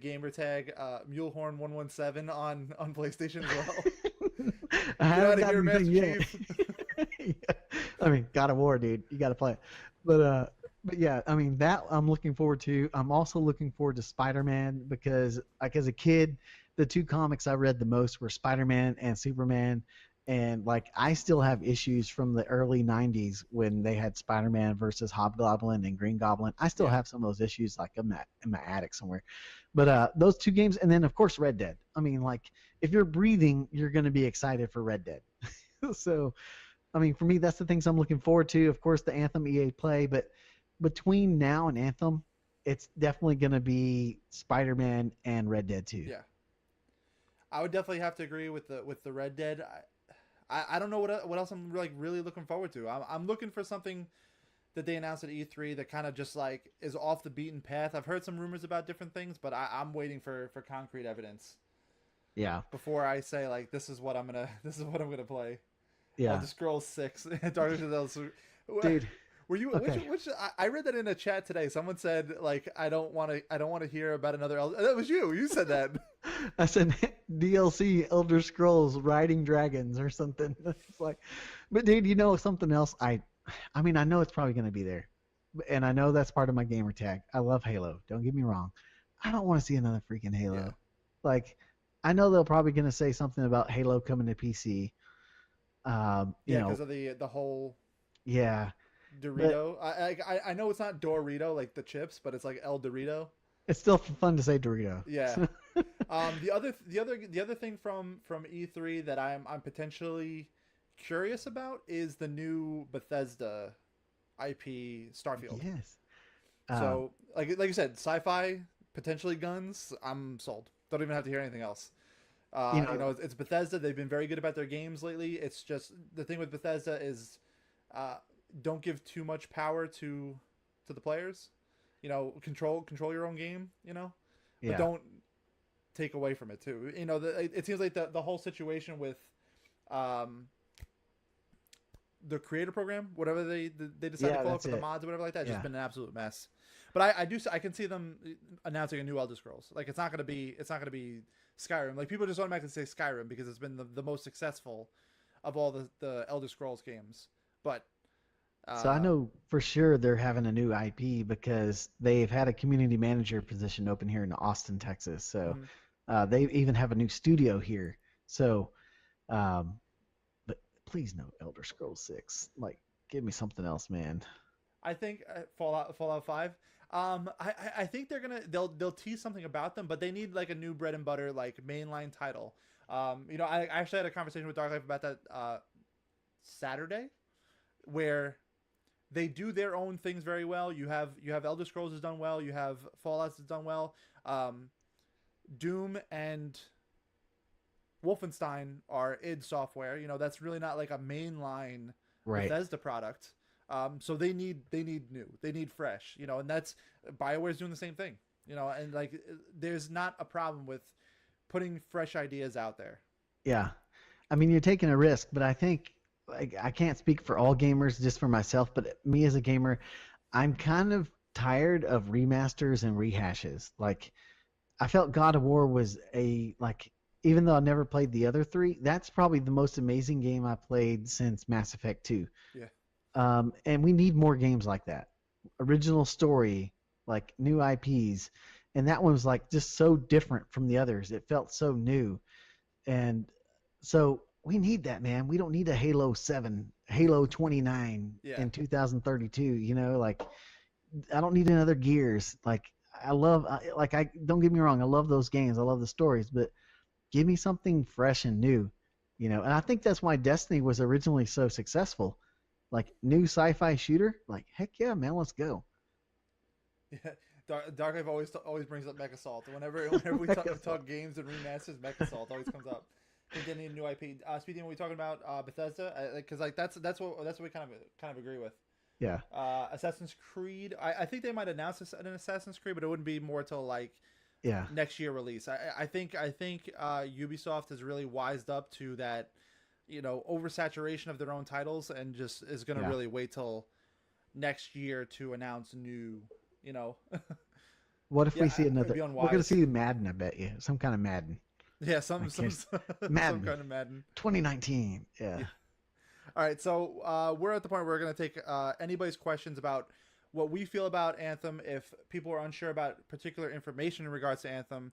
gamer tag Mulehorn 117 on PlayStation as well? I haven't got anything yet. Yeah. I mean, God of War, dude. You got to play it. But yeah, I mean, that I'm looking forward to. I'm also looking forward to Spider-Man because, like, as a kid, the two comics I read the most were Spider-Man and Superman. And, like, I still have issues from the early 90s when they had Spider-Man versus Hobgoblin and Green Goblin. I still have some of those issues, like, in my attic somewhere. But those two games, and then, of course, Red Dead. I mean, like, if you're breathing, you're going to be excited for Red Dead. So, I mean, for me, that's the things I'm looking forward to. Of course, the Anthem EA play, but between now and Anthem, it's definitely going to be Spider-Man and Red Dead 2. Yeah, I would definitely have to agree with the Red Dead. I don't know what else I'm like really looking forward to. I'm looking for something that they announced at E3 that kind of just like is off the beaten path. I've heard some rumors about different things, but I'm waiting for concrete evidence. Yeah. Before I say like this is what I'm gonna play. Yeah. Elder Scrolls 6, Dark Souls. Dude. Were you? Okay. Which I read that in a chat today. Someone said like I don't want to hear about another Elder. That was you. You said that. I said DLC Elder Scrolls Riding Dragons or something. It's like, but dude, you know something else? I mean, I know it's probably going to be there, and I know that's part of my gamer tag. I love Halo. Don't get me wrong. I don't want to see another freaking Halo. Yeah. Like, I know they're probably going to say something about Halo coming to PC. Because of the whole. Yeah. Dorito. But, I know it's not Dorito like the chips, but it's like El Dorito. It's still fun to say Dorito. Yeah. The other thing from E3 that I'm potentially curious about is the new Bethesda IP Starfield. Yes. So like you said, sci-fi, potentially guns. I'm sold. Don't even have to hear anything else. It's Bethesda. They've been very good about their games lately. It's just the thing with Bethesda is. Don't give too much power to the players. Control your own game. But don't take away from it too. It seems like the whole situation with the creator program, whatever they decide to call it for the mods or whatever like that, has just been an absolute mess. But I can see them announcing a new Elder Scrolls. Like it's not gonna be Skyrim. Like people just automatically say Skyrim because it's been the most successful of all the Elder Scrolls games. But so I know for sure they're having a new IP because they've had a community manager position open here in Austin, Texas. So they even have a new studio here. So, but please no Elder Scrolls 6. Like, give me something else, man. I think Fallout 5. I think they'll tease something about them, but they need like a new bread and butter like mainline title. I actually had a conversation with Dark Life about that Saturday, where they do their own things very well. You have Elder Scrolls has done well. You have Fallout has done well. Doom and Wolfenstein are id Software. That's really not like a mainline Bethesda product. So they need new. They need fresh. And that's BioWare's doing the same thing. And like there's not a problem with putting fresh ideas out there. Yeah. I mean, you're taking a risk, but I think I can't speak for all gamers, just for myself, but me as a gamer, I'm kind of tired of remasters and rehashes. Like, I felt God of War was it even though I never played the other three, that's probably the most amazing game I played since Mass Effect 2. Yeah. And we need more games like that. Original story, like new IPs. And that one was like just so different from the others. It felt so new. And so we need that, man. We don't need a Halo 7, Halo 29 Yeah. in 2032, like I don't need another Gears. Like I don't get me wrong, I love those games. I love the stories, but give me something fresh and new, And I think that's why Destiny was originally so successful. Like new sci-fi shooter, like heck yeah, man, let's go. Yeah. Dark Wave always brings up Mech Assault. Whenever we talk games and remasters, Mech Assault always comes up. I think they need a new IP. Speaking of, we talking about Bethesda, because that's what we kind of agree with. Yeah. Assassin's Creed. I think they might announce an Assassin's Creed, but it wouldn't be more till like next year release. I think Ubisoft has really wised up to that, oversaturation of their own titles, and just is going to really wait till next year to announce new. What if we see another? We're going to see Madden, I bet you. Some kind of Madden. Yeah, some Madden. some kind of Madden. 2019. Yeah. All right, so we're at the point where we're going to take anybody's questions about what we feel about Anthem. If people are unsure about particular information in regards to Anthem,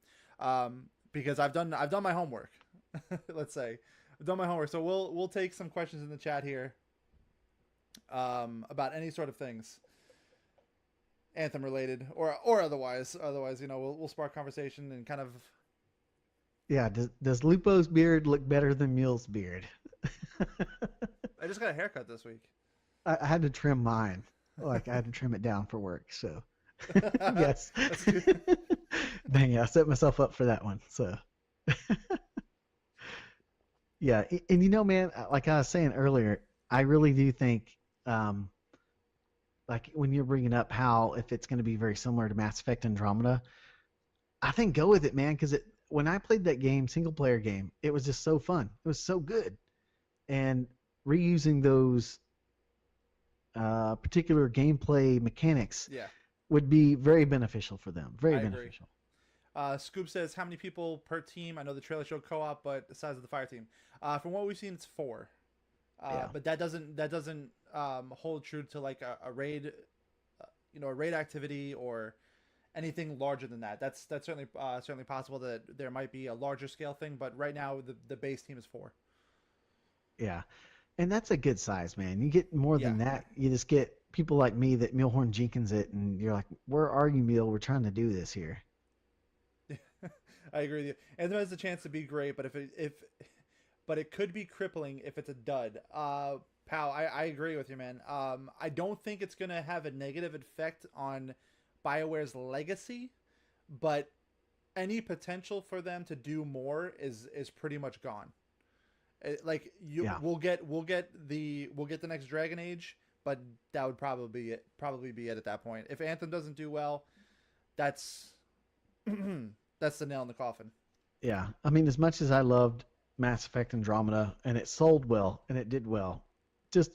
because I've done my homework. Let's say I've done my homework, so we'll take some questions in the chat here about any sort of things. Anthem related or otherwise, we'll spark conversation and kind of. Yeah, does Lupo's beard look better than Mule's beard? I just got a haircut this week. I had to trim mine. Like I had to trim it down for work, so yes. Dang, yeah, I set myself up for that one. So yeah, and man, like I was saying earlier, I really do think like when you're bringing up how if it's going to be very similar to Mass Effect Andromeda, I think go with it, man, because when I played that game, single player game, it was just so fun. It was so good, and reusing those particular gameplay mechanics would be very beneficial for them. Very beneficial. Scoop says, how many people per team? I know the trailer showed co-op, but the size of the fire team. From what we've seen, it's 4. But that doesn't hold true to like a raid, a raid activity or anything larger than that. That's certainly possible that there might be a larger scale thing, but right now the base team is 4. Yeah, and that's a good size, man. You get more than that, you just get people like me that Mulehorn Jenkins it, and you're like, where are you, Mule? We're trying to do this here. I agree with you. Anthem has a chance to be great, but but it could be crippling if it's a dud. Pal, I agree with you, man. I don't think it's gonna have a negative effect on BioWare's legacy, but any potential for them to do more is pretty much gone. We'll get the next Dragon Age, but that would probably be it at that point. If Anthem doesn't do well, that's that's the nail in the coffin. Yeah, I mean, as much as I loved Mass Effect Andromeda and it sold well and it did well, just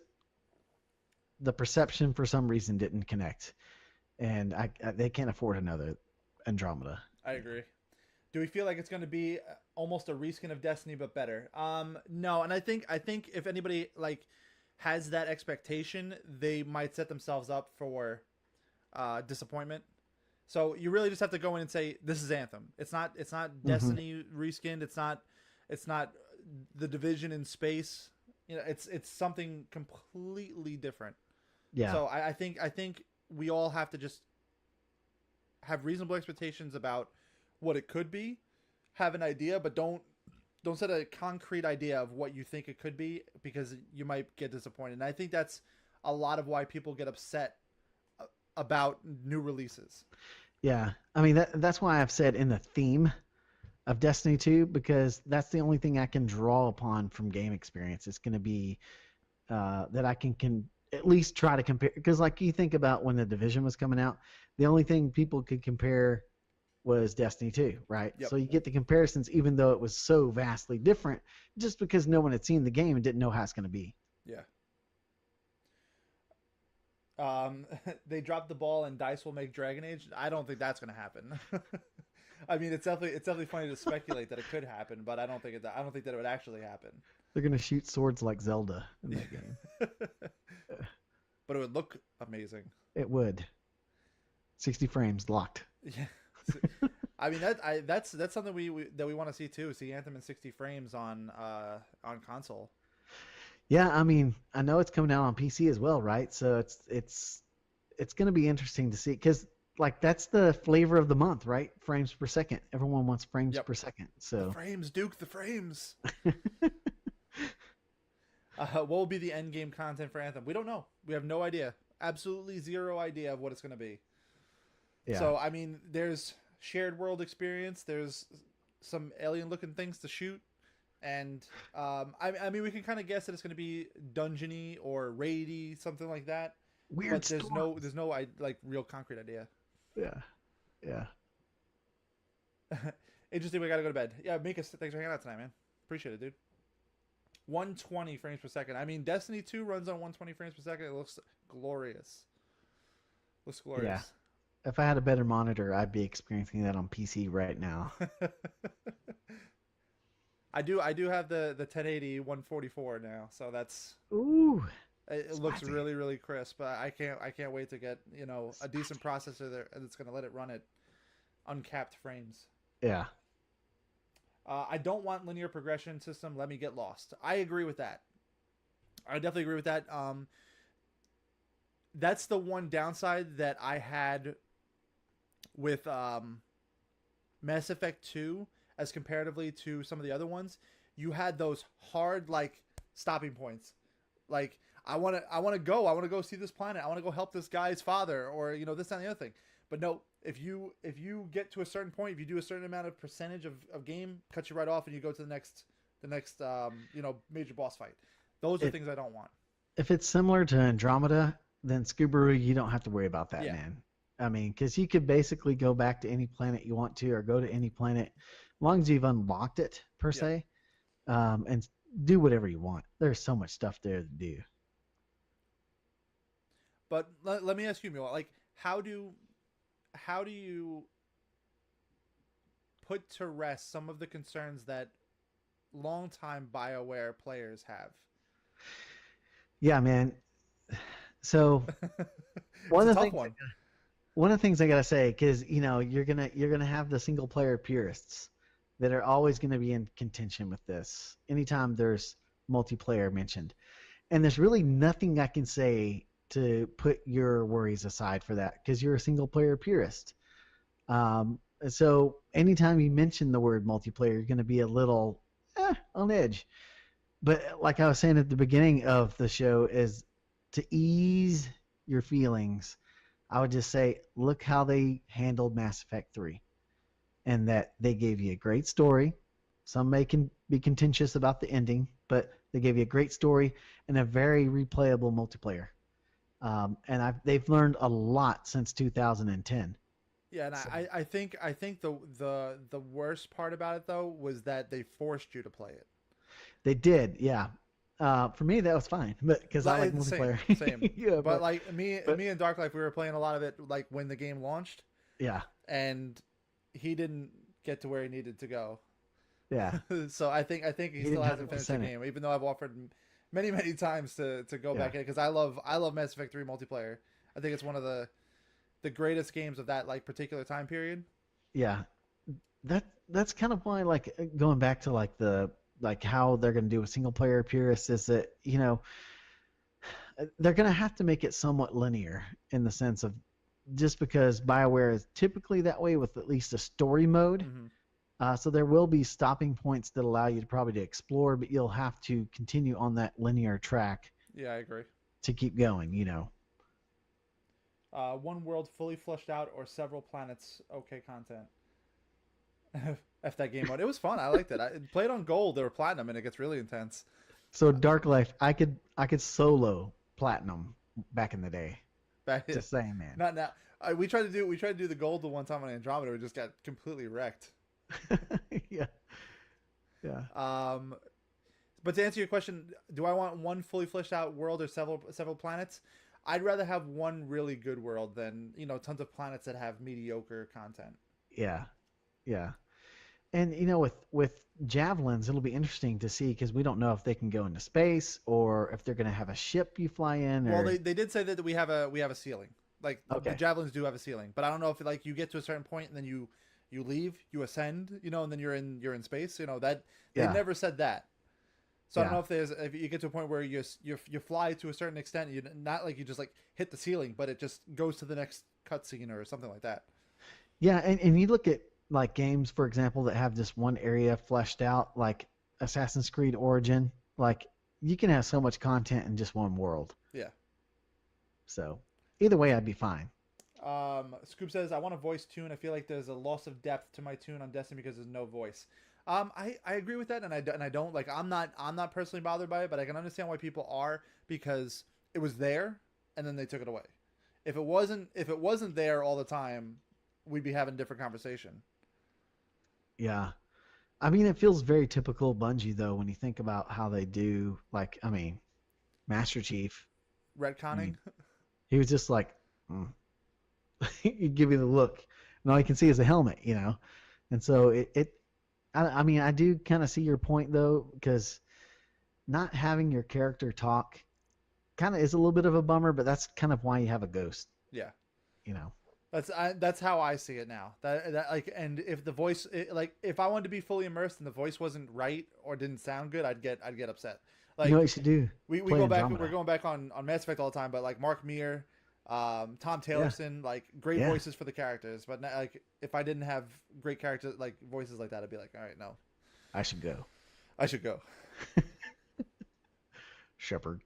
the perception for some reason didn't connect, and they can't afford another Andromeda. I agree. Do we feel like it's going to be almost a reskin of Destiny but better? No, and I think if anybody like has that expectation, they might set themselves up for disappointment. So you really just have to go in and say this is Anthem. It's not Destiny reskinned. It's not the Division in space. It's something completely different. Yeah. So I think we all have to just have reasonable expectations about what it could be, have an idea, but don't set a concrete idea of what you think it could be, because you might get disappointed. And I think that's a lot of why people get upset about new releases. Yeah, I mean that's why I've said in the theme of Destiny 2, because that's the only thing I can draw upon from game experience. It's going to be that I can at least try to compare, because like you think about when the Division was coming out, the only thing people could compare was Destiny 2, right? Yep. So you get the comparisons, even though it was so vastly different, just because no one had seen the game and didn't know how it's going to be. Yeah. They dropped the ball and DICE will make Dragon Age. I don't think that's going to happen. I mean, it's definitely funny to speculate that it could happen, but I don't think that it would actually happen. They're gonna shoot swords like Zelda in that game. But it would look amazing. It would. 60 frames locked. Yeah. I mean that's something we want to see too. See Anthem in 60 frames on console. Yeah, I mean, I know it's coming out on PC as well, right? So it's going to be interesting to see because like that's the flavor of the month, right? Frames per second. Everyone wants frames per second. So the frames, Duke, the frames. What will be the end game content for Anthem? We don't know. We have no idea. Absolutely zero idea of what it's going to be. Yeah. So I mean, there's shared world experience. There's some alien looking things to shoot. And I mean, we can kind of guess that it's going to be dungeony or raidy, something like that. Weird. But there's no like real concrete idea. Yeah. Interesting. We gotta go to bed. Yeah, Mika, thanks for hanging out tonight, man. Appreciate it, dude. 120 frames per second. I mean, Destiny 2 runs on 120 frames per second. It looks glorious. Yeah. If I had a better monitor, I'd be experiencing that on PC right now. I do have the 1080 144 now, so that's it looks really, really crisp. But I can't wait to get a decent processor there that's gonna let it run at uncapped frames. Yeah. I don't want linear progression system. Let me get lost. I agree with that. I definitely agree with that. That's the one downside that I had with Mass Effect 2 as comparatively to some of the other ones. You had those hard like stopping points. Like I want to go see this planet. I want to go help this guy's father or this, that, and the other thing. But no, if you get to a certain point, if you do a certain amount of percentage of game, cut you right off and you go to the next major boss fight. Those are things I don't want. If it's similar to Andromeda, then Subaru, you don't have to worry about that, man. I mean, because you could basically go back to any planet you want to or go to any planet as long as you've unlocked it, per se, and do whatever you want. There's so much stuff there to do. But let me ask you, Milo, like, how do you put to rest some of the concerns that longtime Bioware players have? Yeah, man. So one of the things I gotta say, because you're gonna have the single player purists that are always gonna be in contention with this anytime there's multiplayer mentioned, and there's really nothing I can say to put your worries aside for that because you're a single player purist. So anytime you mention the word multiplayer, you're gonna be a little on edge. But like I was saying at the beginning of the show, is to ease your feelings, I would just say, look how they handled Mass Effect 3. And that they gave you a great story. Some may be contentious about the ending, but they gave you a great story and a very replayable multiplayer. And they've learned a lot since 2010. Yeah, and so. I think the worst part about it, though, was that they forced you to play it. They did, yeah. For me, that was fine, but because I like multiplayer. Same. Yeah, but like me and Dark Life, we were playing a lot of it like when the game launched. Yeah. And he didn't get to where he needed to go. Yeah. So I think he still hasn't finished the game, even though I've offered many times to go back in it because I love Mass Effect 3 multiplayer. I think it's one of the greatest games of that like particular time period. Yeah. That's kind of why like going back to like how they're going to do a single player purist is that they're going to have to make it somewhat linear in the sense of just because BioWare is typically that way with at least a story mode. Mm-hmm. So there will be stopping points that allow you to probably explore, but you'll have to continue on that linear track. Yeah, I agree. To keep going, One world fully fleshed out or several planets. Okay, content. F that game mode. It was fun. I liked it. I played on gold or platinum, and it gets really intense. So Dark Life, I could solo platinum back in the day. Just saying, man. Not now. We tried to do the gold the one time on Andromeda. We just got completely wrecked. Yeah. But to answer your question, do I want one fully fleshed out world or several planets? I'd rather have one really good world than tons of planets that have mediocre content. Yeah. Yeah. And with javelins, it'll be interesting to see because we don't know if they can go into space or if they're going to have a ship you fly in. Well, Or they did say that we have a ceiling. Like the okay, javelins do have a ceiling, but I don't know if like you get to a certain point and then you leave, you ascend, and then you're in space. That they yeah, never said that. So I don't yeah, know if you get to a point where you fly to a certain extent, you not like you just like hit the ceiling, but it just goes to the next cutscene or something like that. yeah. And you look at like games, for example, that have this one area fleshed out, like Assassin's Creed Origin. Like you can have so much content in just one world. Yeah. So either way, I'd be fine. Scoop says, I want a voice tune. I feel like there's a loss of depth to my tune on Destiny because there's no voice. I agree with that, and I don't like. I'm not personally bothered by it, but I can understand why people are because it was there, and then they took it away. If it wasn't there all the time, we'd be having a different conversation. Yeah. I mean, it feels very typical Bungie though when you think about how they do. Like, I mean, Master Chief. I Retconning. mean, he was just like, mm. He'd give you the look, and all you can see is a helmet. And so I mean, I do kind of see your point though, because not having your character talk kind of is a little bit of a bummer, but that's kind of why you have a ghost. Yeah. You know. That's how I see it now. That like, and if the voice like if I wanted to be fully immersed and the voice wasn't right or didn't sound good, I'd get upset. You Like know what you should do? we Play go back. Andromeda. We're going back on Mass Effect all the time, but like Mark Meer, Tom Yeah. Taylorson, like great Yeah. voices for the characters. But like if I didn't have great characters like voices like that, I'd be like, all right, no, I should go. I should go. Shepard.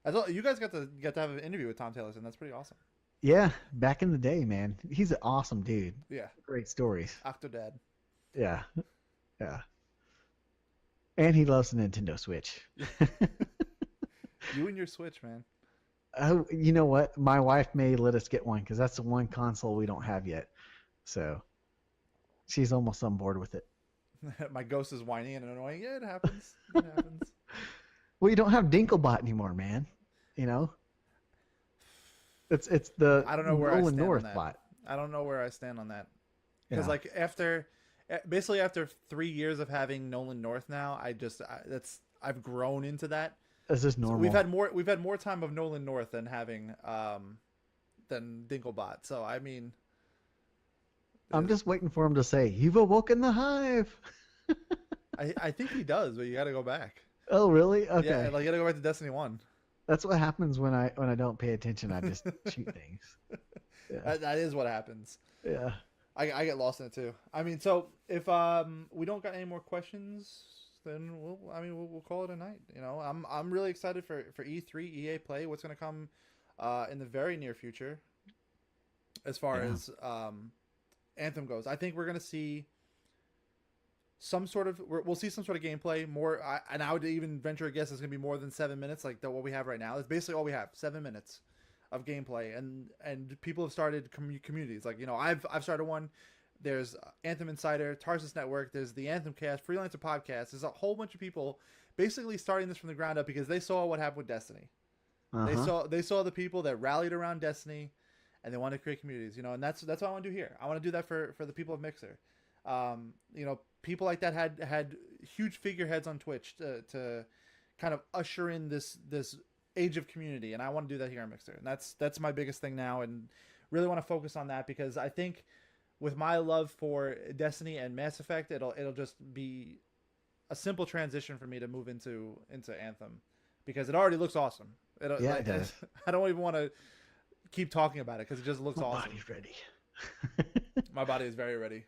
I thought you guys got to have an interview with Tom Taylorson. That's pretty awesome. Yeah, back in the day, man. He's an awesome dude. Yeah, Great stories. Octodad. Yeah. Yeah. And he loves the Nintendo Switch. You and your Switch, man. Oh, you know what? My wife may let us get one because that's the one console we don't have yet. So she's almost on board with it. My ghost is whiny and annoying. Yeah, it happens. It happens. Well, you don't have Dinklebot anymore, man. It's the I don't know where I Nolan stand on North that. bot. I don't know where I stand on that because Yeah. like basically after 3 years of having Nolan North now, I've grown into that. This is So normal. we've had more time of Nolan North than having than Dinklebot. So I mean, I'm just waiting for him to say, "You've awoken the hive." I think he does, but you got to go back. Oh, really? Okay. Yeah, like you got to go back to Destiny 1. That's what happens when I don't pay attention. I just shoot things. Yeah. That is what happens. Yeah. I get lost in it too. I mean, so if we don't got any more questions, then we'll call it a night. I'm really excited for E3 EA Play. What's gonna come in the very near future, as far as Anthem goes. I think we're gonna see we'll see some sort of gameplay more, and I would even venture a guess it's gonna be more than 7 minutes, like what we have right now. It's basically all we have, 7 minutes of gameplay, and people have started communities. Like I've started one. There's Anthem Insider, Tarsus Network. There's the Anthem Cast, Freelancer Podcast. There's a whole bunch of people basically starting this from the ground up because they saw what happened with Destiny. They saw the people that rallied around Destiny, and they wanted to create communities. And that's what I want to do here. I want to do that for the people of Mixer. People like that had huge figureheads on Twitch to kind of usher in this age of community, and I want to do that here on Mixer, and that's my biggest thing now, and really want to focus on that because I think with my love for Destiny and Mass Effect, it'll just be a simple transition for me to move into Anthem because it already looks awesome. It does. I don't even want to keep talking about it because it just looks awesome. My body's ready. My body is very ready.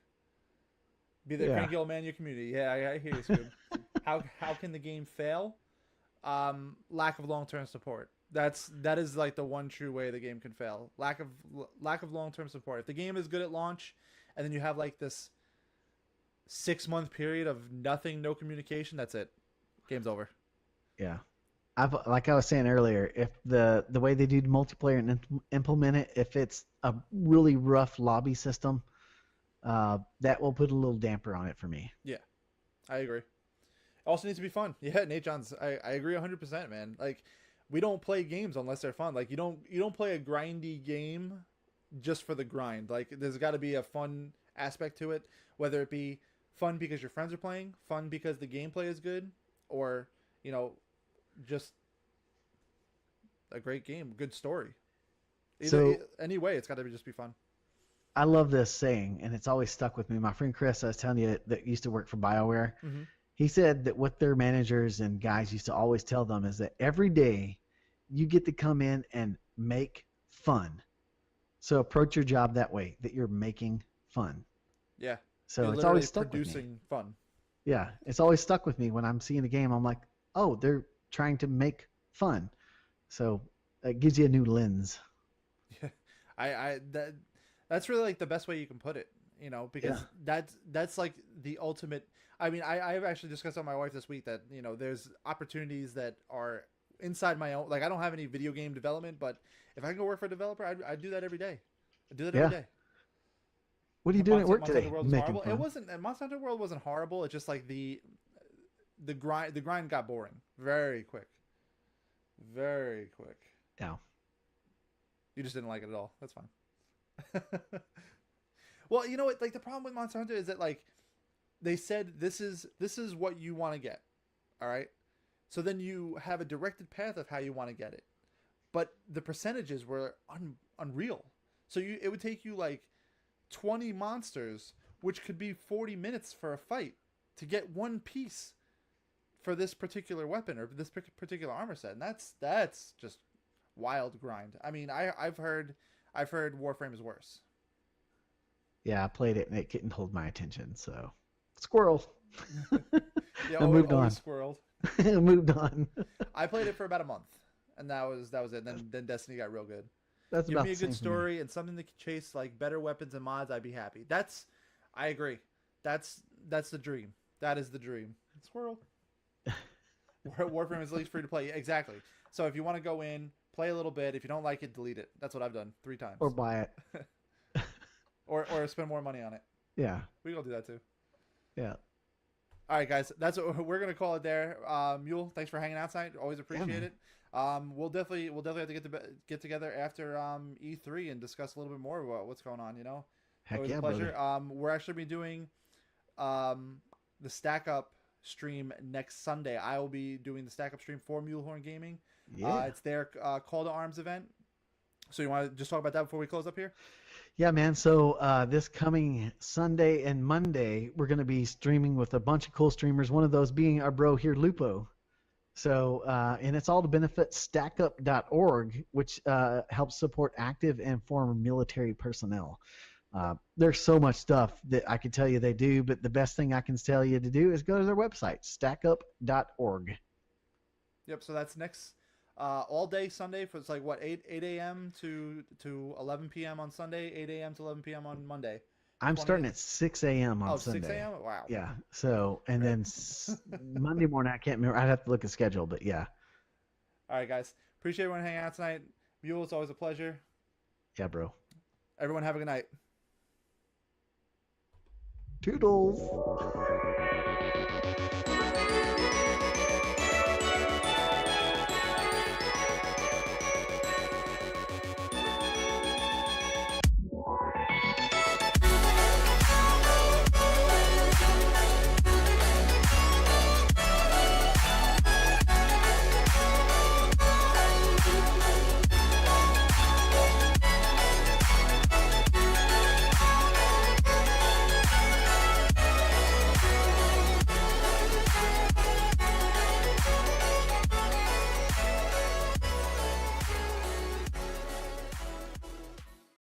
Be the cranky old man in your community. Yeah, I hear you, Scoob. How can the game fail? Lack of long-term support. That is like the one true way the game can fail. Lack of long-term support. If the game is good at launch, and then you have like this 6-month period of nothing, no communication, that's it. Game's over. Yeah. Like I was saying earlier, if the way they do multiplayer and implement it, if it's a really rough lobby system, that will put a little damper on it for me. Yeah, I agree. Also needs to be fun. Yeah, Nate Johns, I agree 100%, man. Like, we don't play games unless they're fun. Like, you don't play a grindy game just for the grind. Like there's got to be a fun aspect to it, whether it be fun because your friends are playing, fun because the gameplay is good, or just a great game, good story. Anyway, it's got to just be fun. I love this saying, and it's always stuck with me. My friend Chris, I was telling you, that used to work for Bioware, he said that what their managers and guys used to always tell them is that every day you get to come in and make fun. So approach your job that way, that you're making fun. Yeah. So it's always stuck with me. Producing fun. Yeah, it's always stuck with me when I'm seeing a game. I'm like, oh, they're trying to make fun. So it gives you a new lens. Yeah, that's really like the best way you can put it, because that's like the ultimate. I mean, I've actually discussed with my wife this week that there's opportunities that are inside my own. Like I don't have any video game development, but if I can go work for a developer, I'd do that every day. I'd do that every day. What are you doing at work today? It wasn't. Monster Hunter World wasn't horrible. It's just like the grind got boring very quick. Very quick. Yeah. You just didn't like it at all. That's fine. Well, you know what? Like the problem with Monster Hunter is that like they said this is what you want to get. All right. So then you have a directed path of how you want to get it, but the percentages were unreal. So it would take you like 20 monsters, which could be 40 minutes for a fight, to get one piece for this particular weapon or this particular armor set, and that's just wild grind. I mean, I've heard Warframe is worse. Yeah, I played it and it couldn't hold my attention. So, squirrel. Yeah, I moved on. Squirreled. Moved on. I played it for about a month, and that was it. Then Destiny got real good. That's Give me a good story and something to chase, like better weapons and mods. I'd be happy. I agree. That's the dream. That is the dream. Squirrel. Warframe is at least free to play. Exactly. So if you want to go in, play a little bit. If you don't like it, delete it. That's what I've done 3 times. Or buy it. or spend more money on it. Yeah. We can do that too. Yeah. All right, guys. That's what we're gonna call it there. Mule, thanks for hanging out tonight. Always appreciate it. We'll definitely have to get together after E3 and discuss a little bit more about what's going on. Heck always yeah, a pleasure. brother. We're actually be doing the Stack Up stream next Sunday. I will be doing the Stack Up stream for Mulehorn Gaming. Yeah. It's their Call to Arms event. So you want to just talk about that before we close up here? Yeah, man. So this coming Sunday and Monday, we're going to be streaming with a bunch of cool streamers, one of those being our bro here, Lupo. So, and it's all to benefit stackup.org, which helps support active and former military personnel. There's so much stuff that I can tell you they do, but the best thing I can tell you to do is go to their website, stackup.org. Yep, so that's next all day Sunday. For it's like what, 8 a.m. to 11 p.m. on Sunday, 8 a.m. to 11 p.m. on Monday. I'm starting at 6 a.m. on Sunday. 6 a.m.? Wow. Yeah. So, and then Monday morning, I can't remember. I'd have to look at the schedule, but yeah. All right, guys. Appreciate everyone hanging out tonight. Mule, it's always a pleasure. Yeah, bro. Everyone have a good night. Toodles.